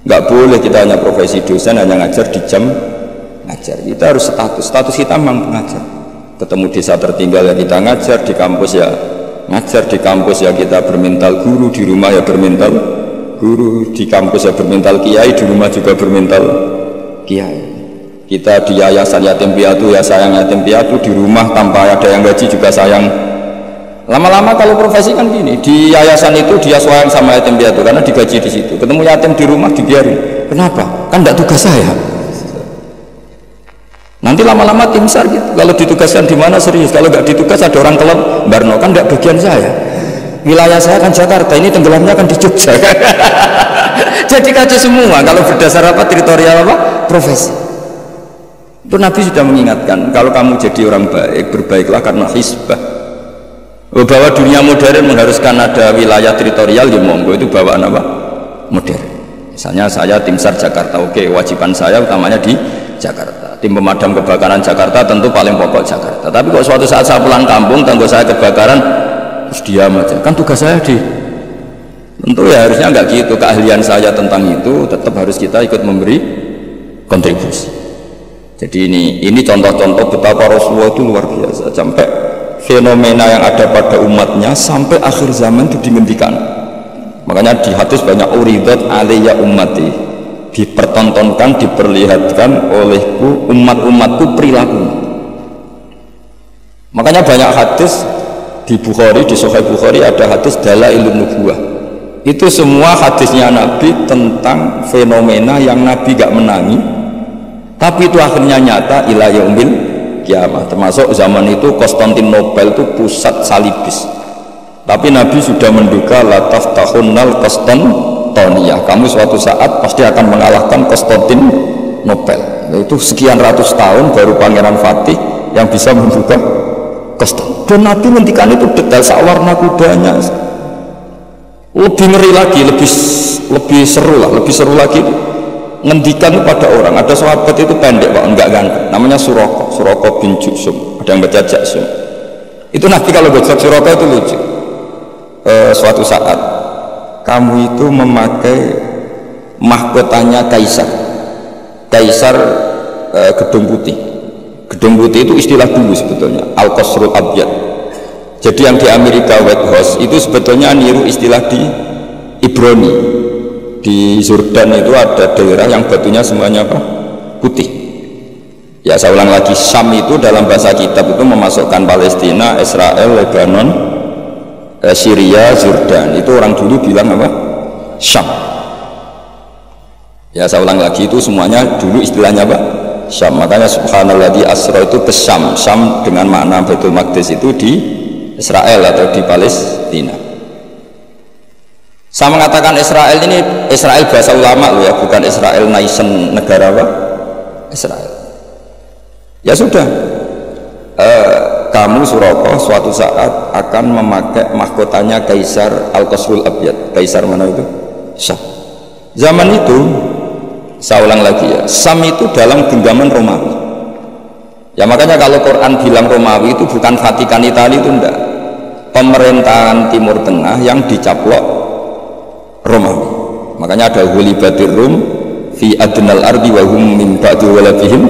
Nggak boleh kita hanya profesi dosen, hanya ngajar di jam ngajar. Kita harus status kita memang pengajar. Ketemu desa tertinggal ya kita ngajar, di kampus ya ngajar, di kampus ya kita bermental guru, di rumah ya bermental guru, di kampus ya bermental kiai, di rumah juga bermental kiai. Kita di yayasan yatim piatu ya sayang yatim piatu, di rumah tanpa ada yang gaji juga sayang. Lama-lama kalau profesi kan gini, di yayasan itu dia sayang sama yatim piatu karena digaji di situ. Ketemu yatim di rumah dibiarin. Kenapa? Kan tidak tugas saya. Nanti lama-lama tim SAR gitu. Kalau ditugaskan di mana serius, kalau nggak ditugas ada orang kelab Barno kan tidak bagian saya. Wilayah saya kan Jakarta, ini tenggelamnya kan di Jogja. Jadi kacau semua kalau berdasar apa teritorial apa profesi. Itu Nabi sudah mengingatkan, kalau kamu jadi orang baik, berbaiklah karena hisbah. Bahwa dunia modern mengharuskan ada wilayah teritorial, ya monggo, itu bawaan apa? Modern. Misalnya saya tim SAR Jakarta, oke, wajiban saya utamanya di Jakarta. Tim pemadam kebakaran Jakarta tentu paling pokok Jakarta. Tapi kok suatu saat saya pulang kampung, tangga saya kebakaran, terus diam aja. Kan tugas saya di... Tentu ya harusnya enggak gitu, keahlian saya tentang itu tetap harus kita ikut memberi kontribusi. Jadi ini contoh-contoh betapa Rasulullah itu luar biasa, sampai fenomena yang ada pada umatnya sampai akhir zaman itu dihentikan. Makanya di hadis banyak uridat alayya ummati, dipertontonkan, diperlihatkan olehku umat-umatku perilaku. Makanya banyak hadis di Bukhari, di Sahih Bukhari ada hadis dalailun nubuwah. Itu semua hadisnya Nabi tentang fenomena yang Nabi gak menangi, tapi itu akhirnya nyata ila yaumil kiamah. Termasuk zaman itu Konstantinopel itu pusat salibis, tapi Nabi sudah menduga la taftahunnal Konstantiniyah, kamu suatu saat pasti akan mengalahkan Konstantinopel. Itu sekian ratus tahun baru Pangeran Fatih yang bisa membuka Konstantinopel. Dan Nabi menghentikan itu detail sawarna kudanya. Lebih ngeri lagi, lebih seru lagi ngendikan pada orang. Ada sahabat itu pendek pak, enggak ganteng, namanya Suroko bin Jusum, ada yang baca Jaksum. Itu Nabi kalau baca Suroko itu lucu. Suatu saat kamu itu memakai mahkotanya Kaisar Gedung Putih. Gedung Putih itu istilah dulu sebetulnya, Al-Qasrul Abyad. Jadi yang di Amerika White House itu sebetulnya niru istilah di Ibrani. Di Jordan itu ada daerah yang batunya semuanya apa? Putih. Ya saya ulang lagi, Syam itu dalam bahasa kitab itu memasukkan Palestina, Israel, Lebanon, Syria, Jordan. Itu orang dulu bilang apa? Syam. Ya saya ulang lagi, itu semuanya dulu istilahnya apa? Syam. Makanya subhanalladzi asra itu ke Syam. Syam dengan makna Baitul Maqdis itu di Israel atau di Palestina. Saya mengatakan Israel ini Israel bahasa ulama loh ya, bukan Israel nation negara apa? Israel. Ya sudah, kamu Suroko suatu saat akan memakai mahkotanya Kaisar Al-Qasrul Abyad. Kaisar mana itu? Syam. Zaman itu, saya ulang lagi ya, Syam itu dalam genggaman Romawi. Ya makanya kalau Quran bilang Romawi itu bukan Vatikan Italia, itu enggak. Pemerintahan Timur Tengah yang dicaplok Romawi. Makanya ada Ghulibatir Rum fi adnal ardi wa hum min ba'di walabihim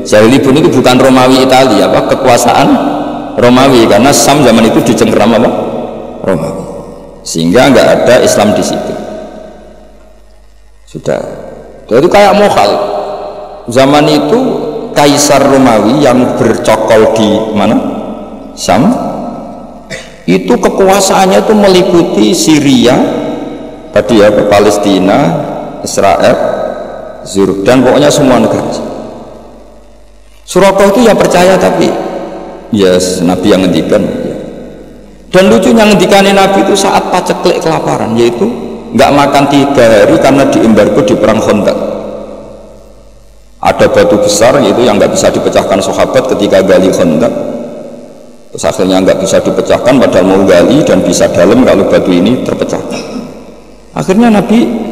Zalibun. Itu bukan Romawi Italia, apa kekuasaan Romawi, karena Syam zaman itu dicengkeram apa? Romawi. Sehingga enggak ada Islam di situ. Sudah. Itu kayak Mokhal. Zaman itu Kaisar Romawi yang bercokol di mana? Syam. Itu kekuasaannya itu meliputi Syria, tadi ya, Palestina, Israel, Jordan, pokoknya semua negara. Suraka itu ya percaya, tapi yes, Nabi yang ngendikan. Dan lucunya ngendikannya Nabi itu saat paceklik kelaparan, yaitu nggak makan 3 hari karena diembargo di perang Khandaq. Ada batu besar yaitu yang nggak bisa dipecahkan sahabat ketika gali Khandaq. Terus akhirnya nggak bisa dipecahkan padahal mau gali dan bisa dalam kalau batu ini terpecahkan. Akhirnya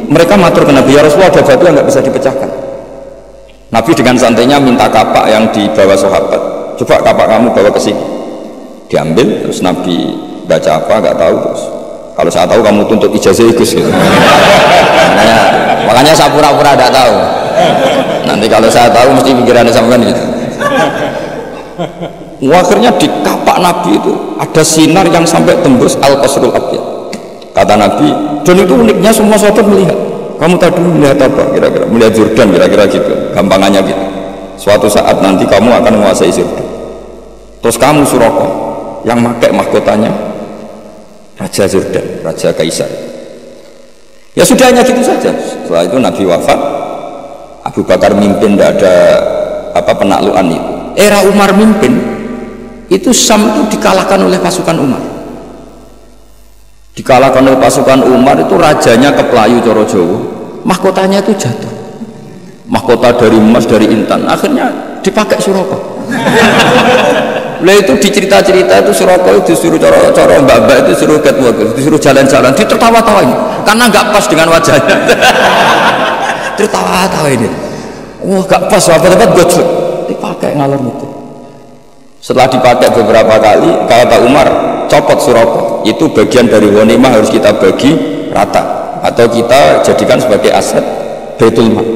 mereka matur ke Nabi, ya Rasulullah ada batu yang nggak bisa dipecahkan. Nabi dengan santainya minta kapak yang dibawa sahabat, coba kapak kamu bawa ke sini. Diambil, terus Nabi baca apa nggak tahu, terus kalau saya tahu kamu tuntut ijazah Gus gitu. Makanya saya pura-pura tidak tahu. Nanti kalau saya tahu mesti pikirannya sampean gitu. Akhirnya di kapak Nabi itu ada sinar yang sampai tembus Al-Qasrul Abyad. Kata Nabi, dan itu uniknya semua sahabat melihat. Kamu tadi melihat apa? Kira-kira melihat Jordan, kira-kira gitu. Gampangannya gitu. Suatu saat nanti kamu akan menguasai Jordan. Terus kamu Suraka yang pakai mahkotanya Raja Jordan, Raja Kaisar. Ya sudah, hanya gitu saja. Setelah itu Nabi wafat, Abu Bakar mimpin, tidak ada penaklukan itu. Era Umar mimpin, itu Syam itu dikalahkan oleh pasukan Umar. Dikalahkan oleh pasukan Umar, itu rajanya kepelayu coro Jawa, mahkotanya itu jatuh. Mahkota dari emas, dari intan, akhirnya dipakai Suraka. Lah itu dicerita-cerita itu Suraka itu disuruh coro mbak-mbak itu disuruh catwalk, disuruh jalan-jalan, ditertawa-tawain karena nggak pas dengan wajahnya. Tertawa-tawa ini, wah nggak pas, apa-apa gojlok, dipakai ngalor itu. Setelah dipakai beberapa kali, kata Umar, copot Suraka, itu bagian dari ghanimah, harus kita bagi rata atau kita jadikan sebagai aset Baitul Mal.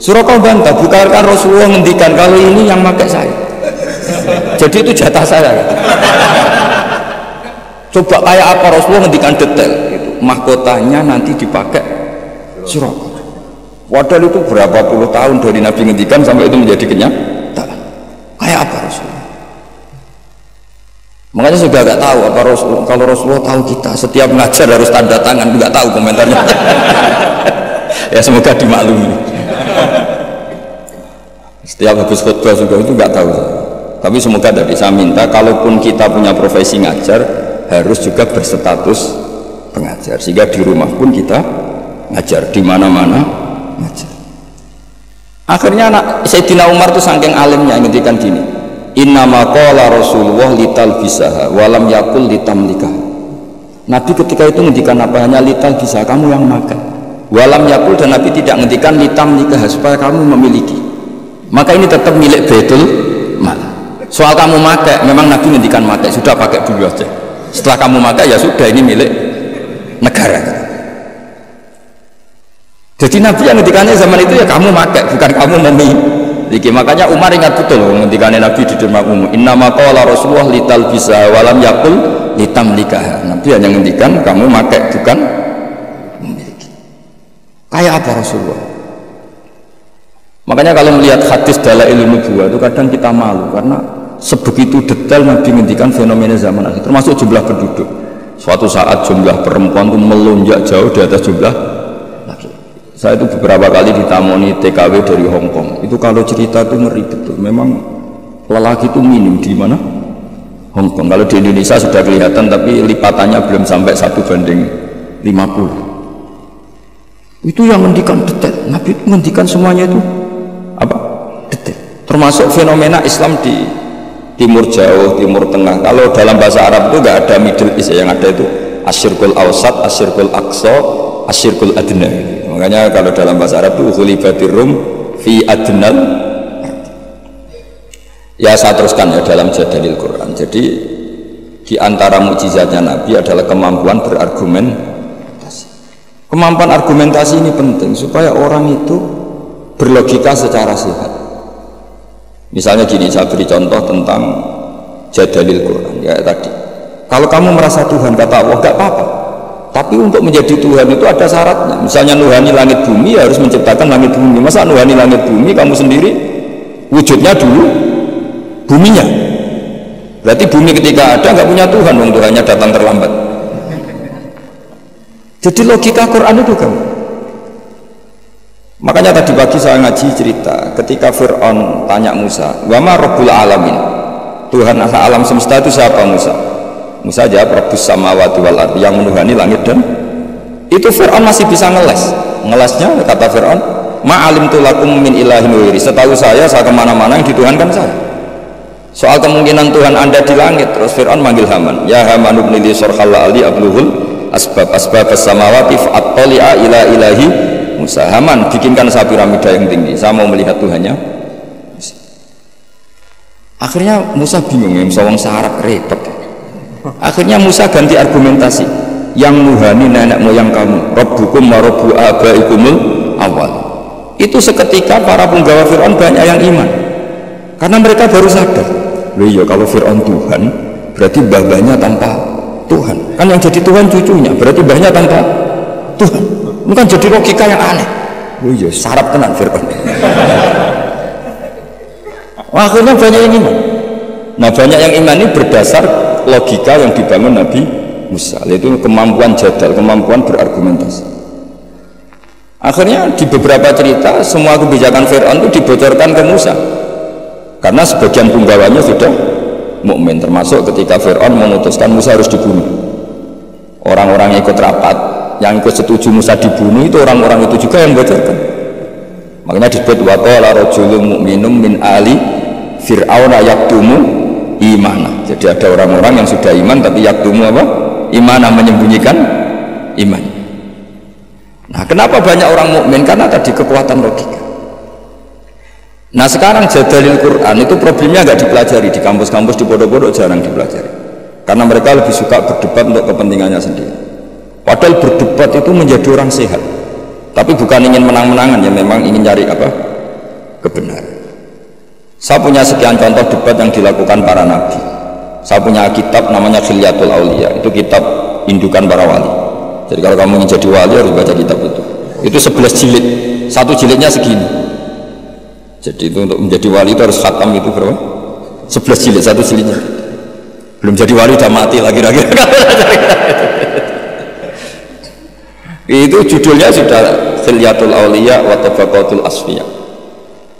Suraka bantah, bukankah Rasulullah ngendikan kalau ini yang pakai saya, jadi itu jatah saya. Coba kayak apa Rasulullah ngendikan detail itu, mahkotanya nanti dipakai Suraka. Padahal itu berapa puluh tahun dari Nabi ngendikan sampai itu menjadi kenyataan. Kayak apa Rasulullah? Makanya saya nggak tahu apa Rasulullah, kalau Rasulullah tahu kita setiap ngajar harus tanda tangan, nggak tahu komentarnya. Ya semoga dimaklumi. Setiap habis khutbah juga itu nggak tahu. Tapi semoga tadi saya minta, kalaupun kita punya profesi ngajar, harus juga berstatus pengajar, sehingga di rumah pun kita ngajar, di mana-mana ngajar. Akhirnya Sayyidina Umar itu saking alimnya ngendikan gini, innama qala Rasulullah litalbisaha walam yakul litamlikah. Nabi ketika itu ngendikan apa? Hanya litalbisaha, kamu yang makan. Walam yakul, dan Nabi tidak ngendikan litamlikah, supaya kamu memiliki. Maka ini tetap milik Baitul Mal. Soal kamu makai, memang Nabi ngendikan makai, sudah pakai dulu aja. Setelah kamu makai ya sudah, ini milik negara. Jadi Nabi yang ngendikannya zaman itu ya kamu makai, bukan kamu memiliki. Makanya Umar ingat betul ngendikannya Nabi di depan umum, innama qala Rasulullah litalbisa walam yakul litamlikah. Nabi hanya ngendikan kamu makai, bukan memiliki. Kayak apa Rasulullah? Makanya kalau melihat hadis Dalailun Nubuwah itu kadang kita malu, karena sebegitu detail Nabi ngendikan fenomena zaman akhir, termasuk jumlah penduduk. Suatu saat jumlah perempuan itu melonjak jauh di atas jumlah laki. Saya itu beberapa kali ditamoni TKW dari Hong Kong. Itu kalau cerita itu ngeri betul. Memang lelaki itu minim di mana? Hong Kong. Kalau di Indonesia sudah kelihatan, tapi lipatannya belum sampai 1:50. Itu yang ngendikan detail. Nabi itu ngendikan semuanya itu apa? Detail. Termasuk fenomena Islam di Timur Jauh, Timur Tengah. Kalau dalam bahasa Arab itu nggak ada Middle East, yang ada itu Asyirkul Awsat, Asyirkul Aqsa, Asyirkul Adna. Makanya kalau dalam bahasa Arab itu Ghulibatir Rum fi Adnal. Ya saya teruskan ya dalam Jadalil Quran. Jadi di antara mukjizatnya Nabi adalah kemampuan berargumentasi. Kemampuan argumentasi ini penting supaya orang itu berlogika secara sehat. Misalnya gini, saya beri contoh tentang Jadalil Quran ya tadi. Kalau kamu merasa Tuhan, kata Allah, gak apa-apa, tapi untuk menjadi Tuhan itu ada syaratnya. Misalnya nuhani langit bumi, ya harus menciptakan langit bumi. Masa nuhani langit bumi kamu sendiri wujudnya dulu buminya. Berarti bumi ketika ada nggak punya Tuhan, wong Tuhannya datang terlambat. Jadi logika Quran itu kan. Makanya tadi pagi saya ngaji cerita ketika Fir'aun tanya Musa, wa ma rabbul alamin, Tuhan alam semesta itu siapa Musa? Musa jawab rabbus samawati wal ardi, yang menuhani langit dan itu. Fir'aun masih bisa ngelesnya kata Fir'aun, ma alimtu lakum min ilahin ghairi, setahu saya kemana-mana yang dituhankan saya. Soal kemungkinan Tuhan Anda di langit, terus Fir'aun manggil Haman, ya Haman ibn li sarhal ali abluhul asbab as-samawati fa'attali'a ila ilahi Musa. Haman, bikinkan saya piramida yang tinggi, saya mau melihat Tuhannya. Akhirnya Musa bingung, ya Musa wong Arab repot. Akhirnya Musa ganti argumentasi, yang nuhani nenek moyang kamu, rabbukum wa rabbu abaikumul awal. Itu seketika para penggawa Fir'aun banyak yang iman, karena mereka baru sadar, loh iya kalau Fir'aun Tuhan berarti mbah-mbahnya tanpa Tuhan, kan yang jadi Tuhan cucunya, berarti mbahnya tanpa Tuhan. Ini kan jadi logika yang aneh. Oh iya, sarap tenan Fir'aun. Akhirnya banyak yang iman. Nah, banyak yang iman ini berdasar logika yang dibangun Nabi Musa, yaitu kemampuan jadal, kemampuan berargumentasi. Akhirnya di beberapa cerita semua kebijakan Fir'aun itu dibocorkan ke Musa, karena sebagian penggawanya sudah mukmin, termasuk ketika Fir'aun memutuskan Musa harus dibunuh. Orang-orang yang ikut rapat, yang ikut setuju Musa dibunuh, itu orang-orang itu juga yang bocorkan. Makanya disebut wa qala rajulun mu'minun min ali fir'auna yaktumu imana. Jadi ada orang-orang yang sudah iman tapi yaktumu apa? Imana, menyembunyikan iman. Nah, kenapa banyak orang mukmin? Karena tadi kekuatan logika. Nah, sekarang jadalil Quran itu problemnya nggak dipelajari di kampus-kampus, di pondok-pondok jarang dipelajari, karena mereka lebih suka berdebat untuk kepentingannya sendiri. Padahal berdebat itu menjadi orang sehat, tapi bukan ingin menang-menangan, ya memang ingin cari apa? Kebenaran. Saya punya sekian contoh debat yang dilakukan para nabi. Saya punya kitab namanya Khilyatul Auliya, itu kitab indukan para wali. Jadi kalau kamu ingin jadi wali harus baca kitab itu. Itu 11 jilid, satu jilidnya segini. Jadi itu untuk menjadi wali itu harus khatam itu berapa? 11 jilid, satu jilidnya. Belum jadi wali udah mati lagi-lagi. Itu judulnya sudah Khilyatul Auliya wa Tabaqatul Asfiya.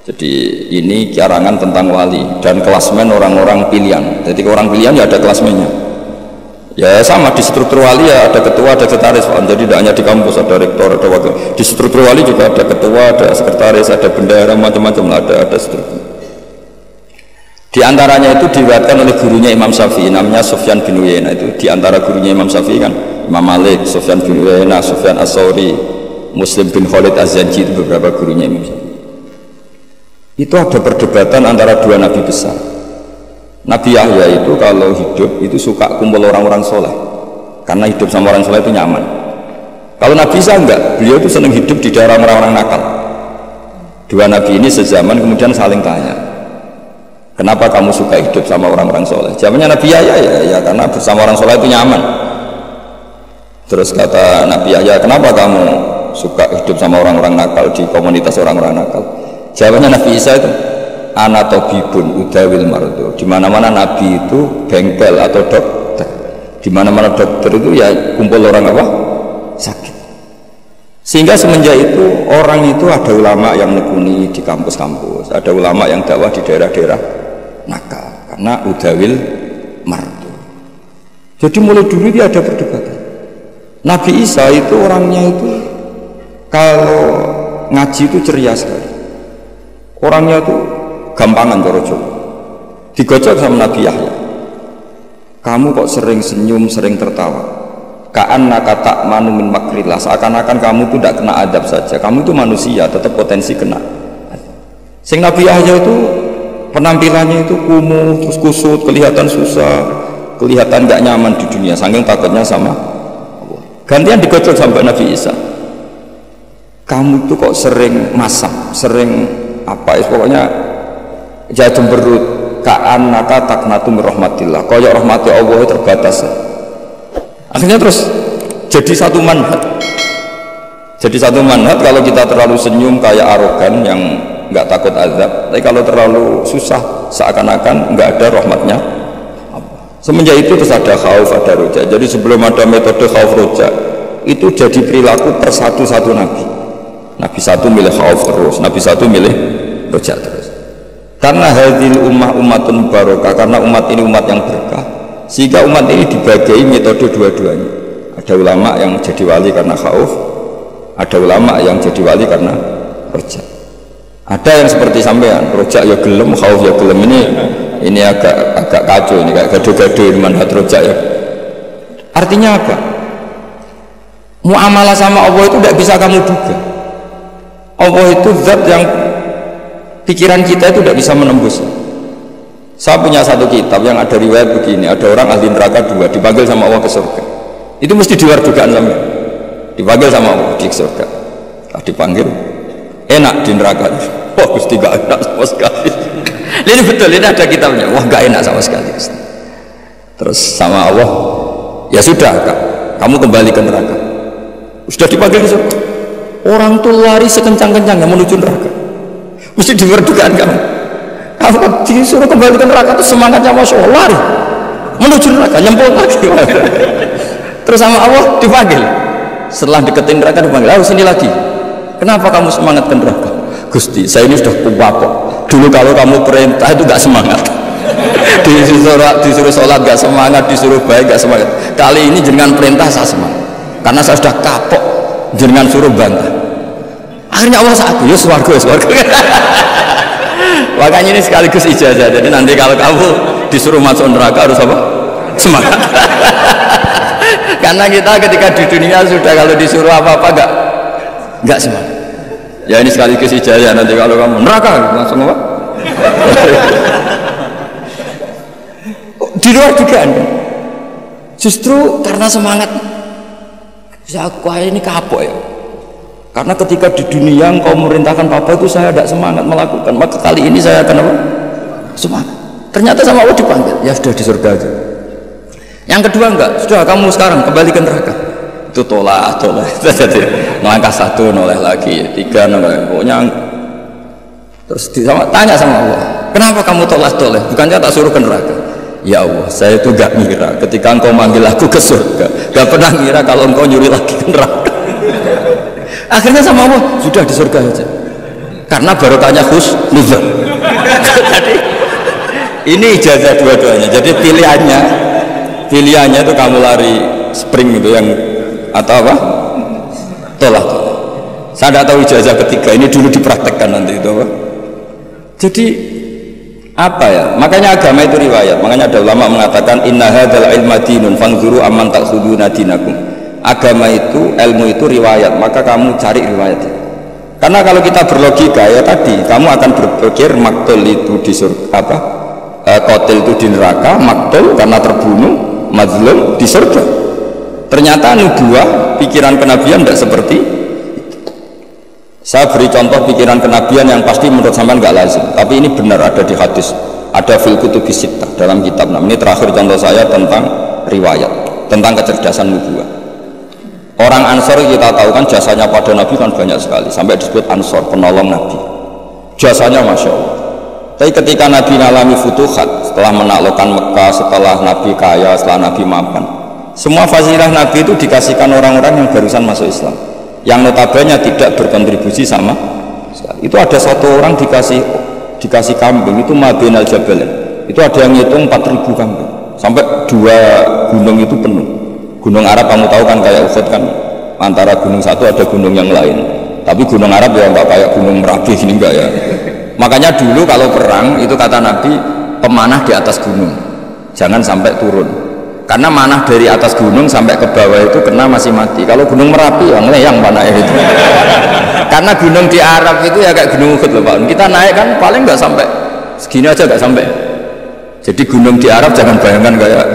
Jadi ini kiarangan tentang wali dan kelasmen orang-orang pilihan. Jadi orang pilihan ya ada kelasmennya. Ya sama di struktur wali ya ada ketua, ada sekretaris. Jadi tidak hanya di kampus ada rektor, ada wakil. Di struktur wali juga ada ketua, ada sekretaris, ada bendahara, macam-macam lah, ada struktur. Di antaranya itu diriwayatkan oleh gurunya Imam Syafi'i, namanya Sufyan bin Uyainah. Itu di antara gurunya Imam Syafi'i kan Imam Malik, Sufyan bin Uyainah, Sufyan As-Sauri, Muslim bin Khalid Az-Zanji, itu beberapa gurunya Imam Syafi'i. Itu ada perdebatan antara dua nabi besar. Nabi Yahya itu kalau hidup itu suka kumpul orang-orang soleh, karena hidup sama orang soleh itu nyaman. Kalau Nabi Isa enggak, beliau itu senang hidup di daerah orang-orang nakal. Dua nabi ini sezaman kemudian saling tanya, kenapa kamu suka hidup sama orang-orang soleh? Jawabannya Nabi Yahya, ya karena bersama orang soleh itu nyaman. Terus kata Nabi Yahya, kenapa kamu suka hidup sama orang-orang nakal di komunitas orang-orang nakal? Jawabannya Nabi Isa itu, ana tabibun udawil mardu. Di mana-mana Nabi itu bengkel atau dokter. Di mana-mana dokter itu ya kumpul orang apa? Sakit. Sehingga semenjak itu orang itu ada ulama yang nekuni di kampus-kampus, ada ulama yang dakwah di daerah-daerah nakal karena udawil mardu. Jadi mulai dulu dia ada perdebatan. Nabi Isa itu orangnya itu kalau ngaji itu ceria sekali. Orangnya tuh gampangan corojo. Digojok sama Nabi Yahya. Kamu kok sering senyum, sering tertawa. Ka'annaka ta'manu min makrillah. Seakan-akan kamu tuh tidak kena adab saja. Kamu itu manusia, tetap potensi kena. Sing Nabi Yahya itu penampilannya itu kumuh, terus kusut, kelihatan susah, kelihatan gak nyaman di dunia. Saking takutnya sama Allah. Gantian digojok sampai Nabi Isa. Kamu tuh kok sering masam, sering apa ya, pokoknya jatuh berut ka'annaka taqnatu min rahmatillah, koyok rahmati Allah terbatas. Akhirnya terus jadi satu manhaj. Jadi satu manhaj, kalau kita terlalu senyum kayak arogan yang nggak takut azab. Tapi kalau terlalu susah seakan-akan nggak ada rahmatnya. Semenjak itu terus ada khauf, ada roja. Jadi sebelum ada metode khauf roja itu jadi perilaku per satu nabi. Nabi satu milih khauf terus, nabi satu milih roja terus. Karena hadil umatun barokah, karena umat ini umat yang berkah, sehingga umat ini dibagi metode dua-duanya. Ada ulama yang jadi wali karena khauf, ada ulama yang jadi wali karena roja. Ada yang seperti sampean, roja ya gelem, khauf ya gelem. Ini agak kacau, ini kayak gado-gado ini manhaj roja ya. Artinya apa? Muamalah sama Allah itu tidak bisa kamu duga. Allah itu zat yang pikiran kita itu tidak bisa menembus. Saya punya satu kitab yang ada riwayat begini, ada orang ahli neraka dua dipanggil sama Allah ke surga. Itu mesti di luar dugaan sampai. Dipanggil sama Allah di surga. Dipanggil enak di neraka. Wah, Gusti gak enak sama sekali. Ini betul, ini ada kitabnya. Wah, gak enak sama sekali. Terus sama Allah, ya sudah Kak, kamu kembali ke neraka. Sudah dipanggil ke surga. Orang tuh lari sekencang-kencangnya menuju neraka. Mesti di luar dugaan kamu. Kamu disuruh kembali ke neraka itu semangatnya Masya Allah, lari menuju neraka, nyempol lagi. Terus sama Allah dipanggil. Setelah deketin neraka dipanggil, lalu sini lagi. Kenapa kamu semangat ke neraka? Gusti, saya ini sudah kuat kok. Dulu kalau kamu perintah itu gak semangat. Disuruh sholat gak semangat, disuruh baik gak semangat. Kali ini dengan perintah saya semangat. Karena saya sudah kapok dengan suruh bantah. Akhirnya Allah saat itu, ya swarga. Makanya ini sekaligus ijazah. Jadi nanti kalau kamu disuruh masuk neraka harus apa? Semangat. Karena kita ketika di dunia sudah kalau disuruh apa-apa gak semangat. Ya ini sekaligus ijazah, nanti kalau kamu neraka langsung apa? Di luar dugaan. Justru karena semangat saya ini kapok ya. Karena ketika di dunia engkau merintahkan apa itu saya tidak semangat melakukan, maka kali ini saya akan apa? Semangat. Ternyata sama Allah dipanggil, ya sudah di surga aja. Yang kedua enggak, sudah kamu sekarang kembali ke neraka. Itu tolak jadi melangkah satu noleh lagi, tiga noleh, pokoknya terus tanya sama Allah, kenapa kamu tolak bukannya tak suruh ke neraka? Ya Allah, saya itu gak ngira ketika engkau manggil aku ke surga, gak pernah ngira kalau engkau nyuri lagi ke neraka. Akhirnya sama Allah, sudah di surga aja karena barokahnya husnuzon. Jadi ini ijazah dua-duanya. Jadi pilihannya itu kamu lari spring itu yang atau apa? Tolak. Saya tidak tahu ijazah ketiga ini dulu dipraktekkan nanti itu apa? Jadi apa ya? Makanya agama itu riwayat. Makanya ada ulama mengatakan inna hadzal ilma dinun fanzuru amman ta'khuduna dinakum. Agama itu, ilmu itu riwayat, maka kamu cari riwayat. Karena kalau kita berlogika ya tadi, kamu akan berpikir maktul itu di surga apa? Qatil itu di neraka, maktul karena terbunuh, mazlum di surga. Ternyata nubuah, pikiran kenabian tidak seperti itu. Saya beri contoh pikiran kenabian yang pasti menurut sampean nggak lazim, tapi ini benar ada di hadis, ada fil kutubis sittah dalam kitab. Nah, ini terakhir contoh saya tentang riwayat, tentang kecerdasan nubuah. Orang Ansor kita tahu kan jasanya pada Nabi kan banyak sekali, sampai disebut Ansor, penolong Nabi. Jasanya Masya Allah. Tapi ketika Nabi mengalami futuhat, setelah menaklukkan Mekah, setelah Nabi kaya, setelah Nabi mapan, semua fasilah Nabi itu dikasihkan orang-orang yang barusan masuk Islam, yang notabene tidak berkontribusi sama sekali. Itu ada satu orang dikasih kambing, itu Mabin al-Jabal. Itu ada yang ngitung 4.000 kambing, sampai 2 gunung itu penuh. Gunung Arab kamu tahu kan kayak Uhud kan, antara gunung satu ada gunung yang lain. Tapi gunung Arab ya enggak kayak gunung Merapi ini enggak ya. Makanya dulu kalau perang itu kata Nabi, pemanah di atas gunung, jangan sampai turun. Karena manah dari atas gunung sampai ke bawah itu kena masih mati. Kalau gunung Merapi yang leyang panahnya itu. Karena gunung di Arab itu ya kayak gunung Uhud loh Pak. Kita naik kan paling nggak sampai segini aja nggak sampai. Jadi gunung di Arab jangan bayangkan kayak.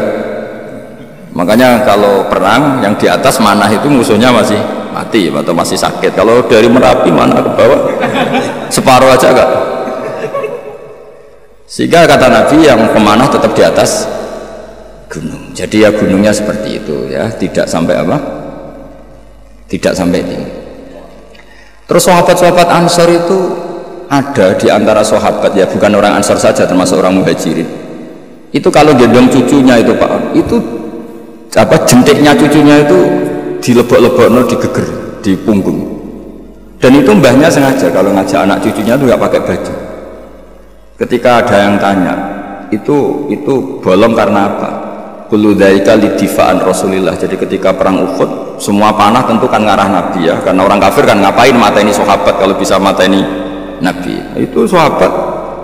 Makanya kalau perang yang di atas manah itu musuhnya masih mati atau masih sakit. Kalau dari Merapi mana ke bawah separuh aja enggak. Sehingga kata Nabi yang pemanah tetap di atas gunung. Jadi ya gunungnya seperti itu ya, tidak sampai apa? Tidak sampai tinggi. Terus sahabat-sahabat Ansor itu ada di antara sahabat, ya bukan orang Ansor saja, termasuk orang Muhajirin, itu kalau gendong cucunya itu Pak, itu apa, jentiknya cucunya itu dilebok-lebok, digeger di punggung. Dan itu mbahnya sengaja kalau ngajak anak cucunya itu nggak pakai baju. Ketika ada yang tanya, itu bolong karena apa? Kullu dzalika lidifa'an Rasulillah. Jadi ketika perang Uhud, semua panah tentu kan ngarah Nabi ya, karena orang kafir kan ngapain mateni sahabat kalau bisa mateni Nabi. Itu sahabat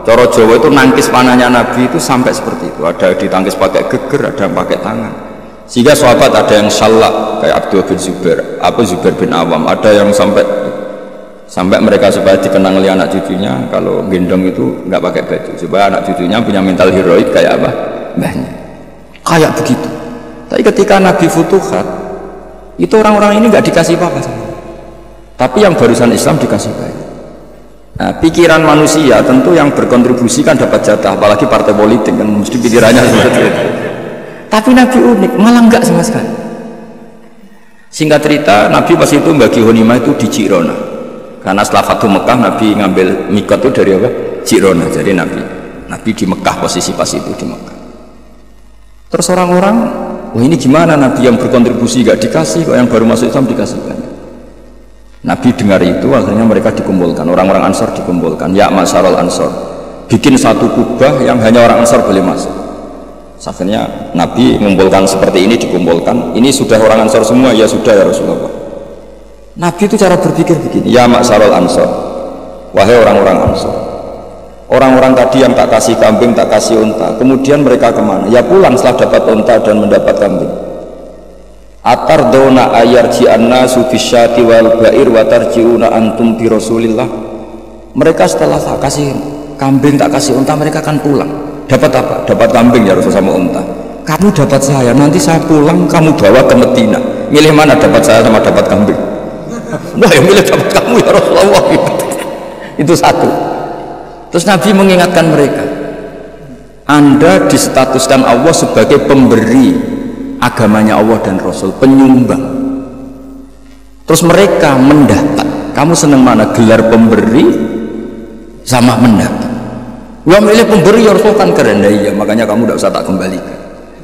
cara Jawa itu nangkis panahnya Nabi itu sampai seperti itu. Ada ditangkis pakai geger, ada yang pakai tangan. Sehingga sahabat ada yang syallak kayak Abdul bin Zubair, Zubair bin Awam, ada yang sampai mereka supaya dikenang oleh anak cucunya kalau gendong itu nggak pakai baju, supaya anak cucunya punya mental heroik kayak apa mbahnya, kayak begitu. Tapi ketika Nabi Futuhat itu orang-orang ini nggak dikasih apa-apa sama, tapi yang barusan Islam dikasih banyak. Nah, pikiran manusia tentu yang berkontribusi kan dapat jatah, apalagi partai politik kan mesti pikirannya seperti itu. Tapi Nabi unik, malah enggak sama sekali. Singkat cerita, Nabi pas itu bagi ghanimah itu di Jirona, karena setelah Fathu Mekah Nabi ngambil mikot itu dari apa? Jirona. Jadi Nabi di Mekah, posisi pas itu di Mekah. Terus orang-orang, wah ini gimana Nabi yang berkontribusi gak dikasih, kok yang baru masuk Islam dikasih banyak. Nabi dengar itu, akhirnya mereka dikumpulkan, orang-orang Ansor dikumpulkan, ya masyarul Ansor, bikin satu kubah yang hanya orang Ansor boleh masuk. Akhirnya Nabi mengumpulkan seperti ini, dikumpulkan, ini sudah orang Ansor semua, ya sudah ya Rasulullah. Nabi itu cara berpikir begini, ya masyarul Ansor, wahai orang-orang Ansor, orang-orang tadi yang tak kasih kambing, tak kasih unta, kemudian mereka kemana? Ya pulang setelah dapat unta dan mendapat kambing. Atardona ayarji'anna sufisyati wal ba'ir wa tarji'una antum bi Rasulillah. Mereka setelah tak kasih kambing, tak kasih unta, mereka akan pulang. Dapat apa? Dapat kambing ya Rasul sama unta. Kamu dapat saya, nanti saya pulang kamu bawa ke Medina. Milih mana, dapat saya sama dapat kambing? Wah, yang milih dapat kamu ya Rasulullah. Itu satu. Terus Nabi mengingatkan mereka, Anda distatuskan Allah sebagai pemberi agamanya Allah dan Rasul, penyumbang. Terus mereka mendapat, kamu senang mana, gelar pemberi sama mendapat? Gua milih pemberi ya Rasul, kan keren. Iya, makanya kamu tidak usah tak kembalikan,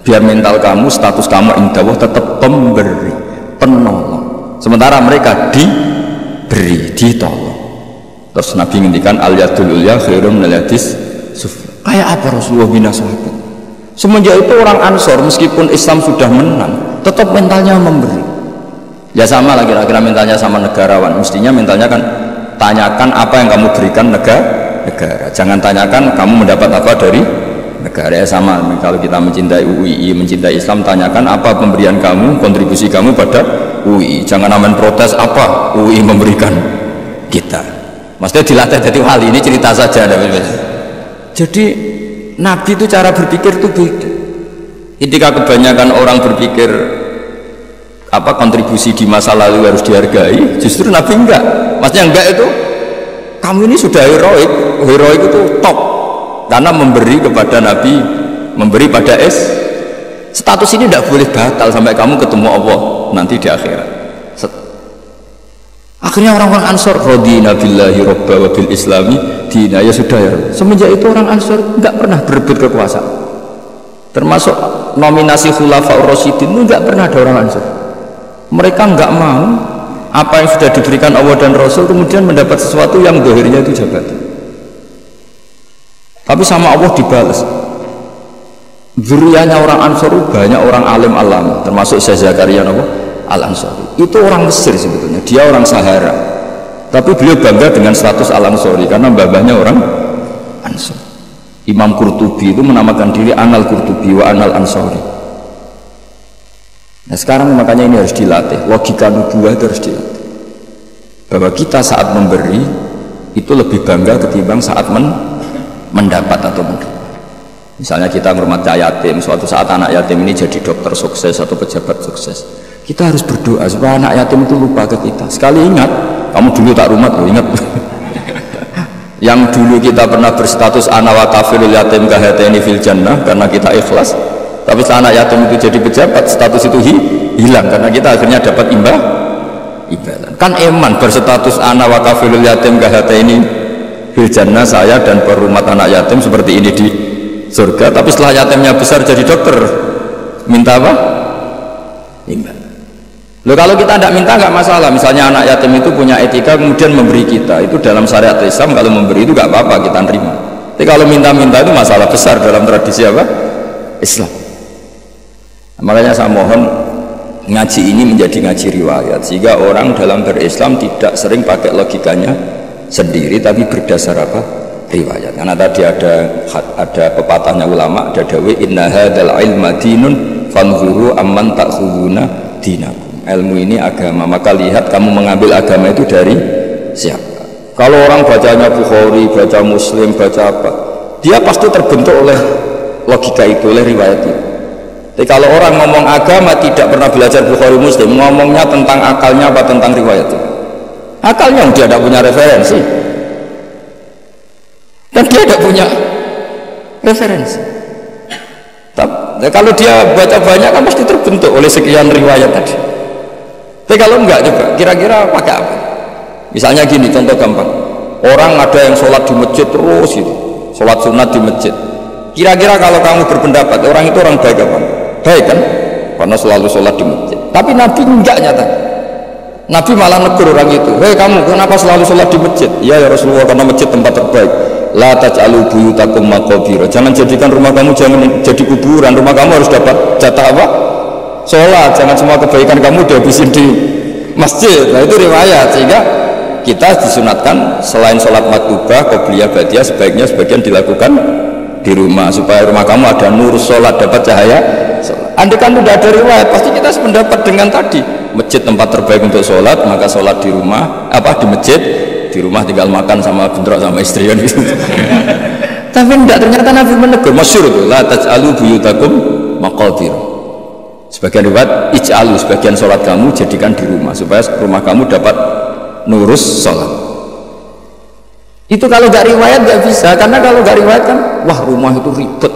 biar mental kamu, status kamu indah Allah tetap pemberi, penolong, sementara mereka diberi, ditolong. Terus Nabi ngendikan al yadul ulya khairum minal yadis sufla. Kayak apa Rasulullah bina sahabat? Semenjak itu orang Ansor meskipun Islam sudah menang tetap mentalnya memberi. Ya sama lah kira-kira mentalnya sama negarawan. Mestinya mentalnya kan tanyakan apa yang kamu berikan negara. Jangan tanyakan kamu mendapat apa dari negara. Ya sama, kalau kita mencintai UII, mencintai Islam, tanyakan apa pemberian kamu, kontribusi kamu pada UII. Jangan aman protes apa UII memberikan kita. Maksudnya dilatih jadi wali, ini cerita saja. Jadi Nabi itu cara berpikir itu beda. Ketika kebanyakan orang berpikir apa kontribusi di masa lalu harus dihargai, justru Nabi enggak. Maksudnya enggak itu, kamu ini sudah heroik itu top, karena memberi kepada Nabi, memberi pada status ini tidak boleh batal sampai kamu ketemu Allah nanti di akhirat. Akhirnya orang-orang Ansor radina billahi robba wa bil islami dina, ya sudah ya. Semenjak itu orang Ansor nggak pernah berebut kekuasaan, termasuk nominasi khulafaur rasyidin itu nggak pernah ada orang Ansor. Mereka nggak mau apa yang sudah diberikan Allah dan Rasul kemudian mendapat sesuatu yang dohirnya itu jabatan. Tapi sama Allah dibalas. Zuriyahnya orang Ansor banyak orang alim alam, termasuk Syekh Zakaria Al-Ansari. Itu orang Mesir sebetulnya, dia orang Sahara, tapi beliau bangga dengan status Al-Ansari karena babahnya orang Ansor. Imam Qurtubi itu menamakan diri Anal Qurtubi wa Anal Ansari. Nah sekarang makanya ini harus dilatih, logika nubuah itu harus dilatih, bahwa kita saat memberi itu lebih bangga ketimbang saat mendapat atau menerima. Misalnya kita menghormati yatim, suatu saat anak yatim ini jadi dokter sukses atau pejabat sukses, kita harus berdoa supaya anak yatim itu lupa ke kita. Sekali ingat, kamu dulu tak rumat, ingat yang dulu kita pernah berstatus ana wa kafilul yatim kahataini fil jannah karena kita ikhlas, tapi setelah anak yatim itu jadi pejabat, status itu hilang karena kita akhirnya dapat imbalan. Kan eman berstatus ana wa kafilul yatim kahataini fil jannah, saya dan perumat anak yatim seperti ini di surga. Tapi setelah yatimnya besar jadi dokter, minta apa? Minta. Loh, kalau kita tidak minta nggak masalah. Misalnya anak yatim itu punya etika kemudian memberi kita, itu dalam syariat Islam kalau memberi itu nggak apa-apa, kita terima. Tapi kalau minta-minta itu masalah besar dalam tradisi apa? Islam. Makanya saya mohon ngaji ini menjadi ngaji riwayat, sehingga orang dalam berislam tidak sering pakai logikanya sendiri, tapi berdasar apa? Riwayat. Karena tadi ada pepatahnya ulama, ada dawe inna hadzal ilma dinun fanzuru amman ta'khuduna dinakum. Ilmu ini agama, maka lihat kamu mengambil agama itu dari siapa. Kalau orang bacanya Bukhari, baca Muslim, baca apa, dia pasti terbentuk oleh logika itu, oleh riwayat itu. Tapi kalau orang ngomong agama tidak pernah belajar Bukhari Muslim, ngomongnya tentang akalnya apa tentang riwayat itu? Akalnya dia tidak punya referensi, dan dia tidak punya referensi. Tapi kalau dia baca banyak kan pasti terbentuk oleh sekian riwayat tadi. Tapi kalau enggak, coba kira-kira pakai apa? Misalnya gini, contoh gampang, orang ada yang sholat di masjid terus gitu, sholat sunat di masjid. Kira-kira kalau kamu berpendapat orang itu orang baik apa? Baik kan? Karena selalu sholat di masjid. Tapi Nabi enggak nyata. Nabi malah negur orang itu, hei kamu kenapa selalu sholat di masjid? Ya Rasulullah, karena masjid tempat terbaik. La taj'alu buyutakum maqabir. Jangan jadikan rumah kamu jangan jadi kuburan. Rumah kamu harus dapat jatah apa? Sholat. Jangan semua kebaikan kamu dihabisin di masjid. Nah itu riwayat, sehingga kita disunatkan selain sholat maktubah, qobliyah, ba'diyah, sebaiknya sebagian dilakukan di rumah supaya rumah kamu ada nur sholat, dapat cahaya sholat. Andai kan tidak ada riwayat, pasti kita sependapat dengan tadi, masjid tempat terbaik untuk sholat, maka sholat di rumah, apa di masjid, di rumah tinggal makan sama bentrok sama istri kan gitu. Tapi tidak, ternyata Nabi menegur, masyhur itu, la taj'alu buyutakum maqabir. Sebagian riwayat ij'alu, sebagian sholat kamu jadikan di rumah supaya rumah kamu dapat nurus sholat. Itu kalau gak riwayat gak bisa, karena kalau gak riwayat kan wah rumah itu ribet,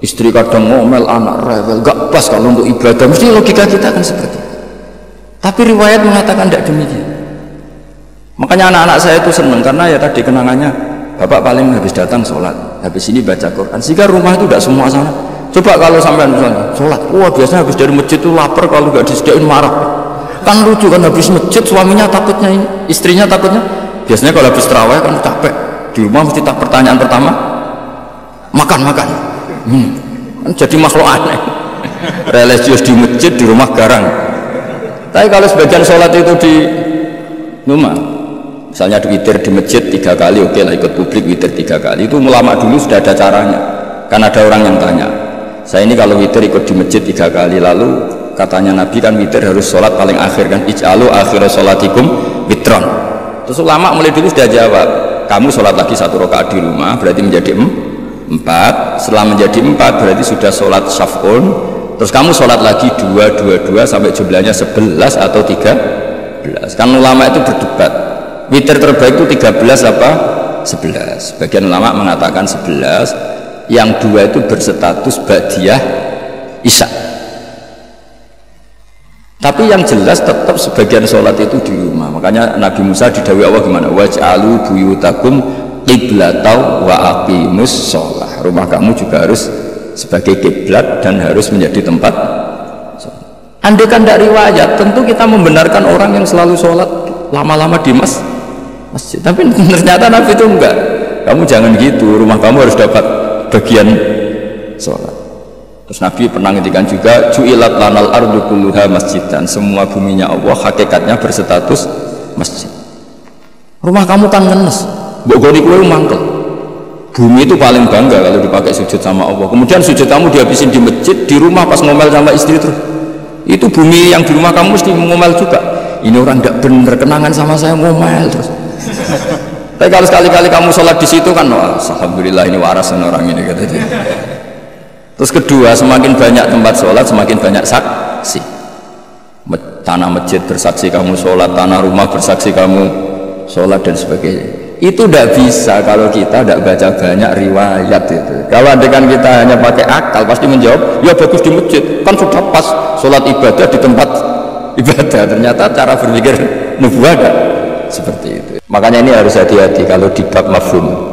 istri kadang ngomel, anak rewel, gak pas kalau untuk ibadah. Mesti logika kita kan seperti itu. Tapi riwayat mengatakan tidak demikian. Makanya anak-anak saya itu senang, karena ya tadi kenangannya bapak paling habis datang sholat, habis ini baca Quran, sehingga rumah itu tidak semua sana. Coba kalau sampai misalnya sholat, wah biasanya habis dari masjid itu lapar, kalau nggak disediain marah. Kan lucu kan, habis masjid suaminya takutnya ini, istrinya takutnya. Biasanya kalau habis terawih kan capek, di rumah mesti tak pertanyaan pertama, makan. Kan jadi makhluk aneh. Religius di masjid, di rumah garang. Tapi kalau sebagian sholat itu di rumah, misalnya witir di masjid 3 kali, oke lah ikut publik witir 3 kali. Itu ulama dulu sudah ada caranya. Kan ada orang yang tanya, saya ini kalau witir ikut di masjid 3 kali, lalu katanya Nabi kan witir harus sholat paling akhir kan, ij'alu akhira sholatikum witron. Terus ulama mulai dulu sudah jawab, kamu sholat lagi 1 rakaat di rumah berarti menjadi 4. Setelah menjadi 4 berarti sudah sholat syaf'un. Terus kamu sholat lagi 2 sampai jumlahnya 11 atau 13. Kan ulama itu berdebat, witir terbaik itu 13 apa 11. Sebagian ulama mengatakan 11, yang 2 itu berstatus ba'diyah isya. Tapi yang jelas tetap sebagian sholat itu di rumah. Makanya Nabi Musa didhawuhi Allah gimana? Waj'alu buyutakum qiblatau wa aqimus sholah. Rumah kamu juga harus sebagai kiblat dan harus menjadi tempat sholat. Andai kan tidak riwayat, tentu kita membenarkan orang yang selalu sholat lama-lama di masjid. Tapi ternyata Nabi itu enggak. Kamu jangan gitu, rumah kamu harus dapat bagian sholat. Terus Nabi pernah ngendikan juga, ju'ilat lanal ardu kulluha masjidan, semua buminya Allah hakikatnya berstatus masjid. Rumah kamu kan ngenes, mbok goni kowe mangkel. Bumi itu paling bangga kalau dipakai sujud sama Allah. Kemudian sujud kamu dihabisin di masjid, di rumah pas ngomel sama istri terus. Itu bumi yang di rumah kamu mesti ngomel juga. Ini orang tidak benar, kenangan sama saya ngomel terus. Tapi kalau sekali-kali kamu sholat di situ kan, wah, alhamdulillah ini warasan orang ini kata dia. Terus kedua, semakin banyak tempat sholat, semakin banyak saksi. Tanah masjid bersaksi kamu sholat, tanah rumah bersaksi kamu sholat dan sebagainya. Itu tidak bisa kalau kita tidak baca banyak riwayat itu. Kalau dengan kita hanya pakai akal, pasti menjawab, ya bagus di masjid, kan sudah pas sholat ibadah di tempat ibadah. Ternyata cara berpikir nubuah seperti itu. Makanya ini harus hati-hati kalau di bab mafhum.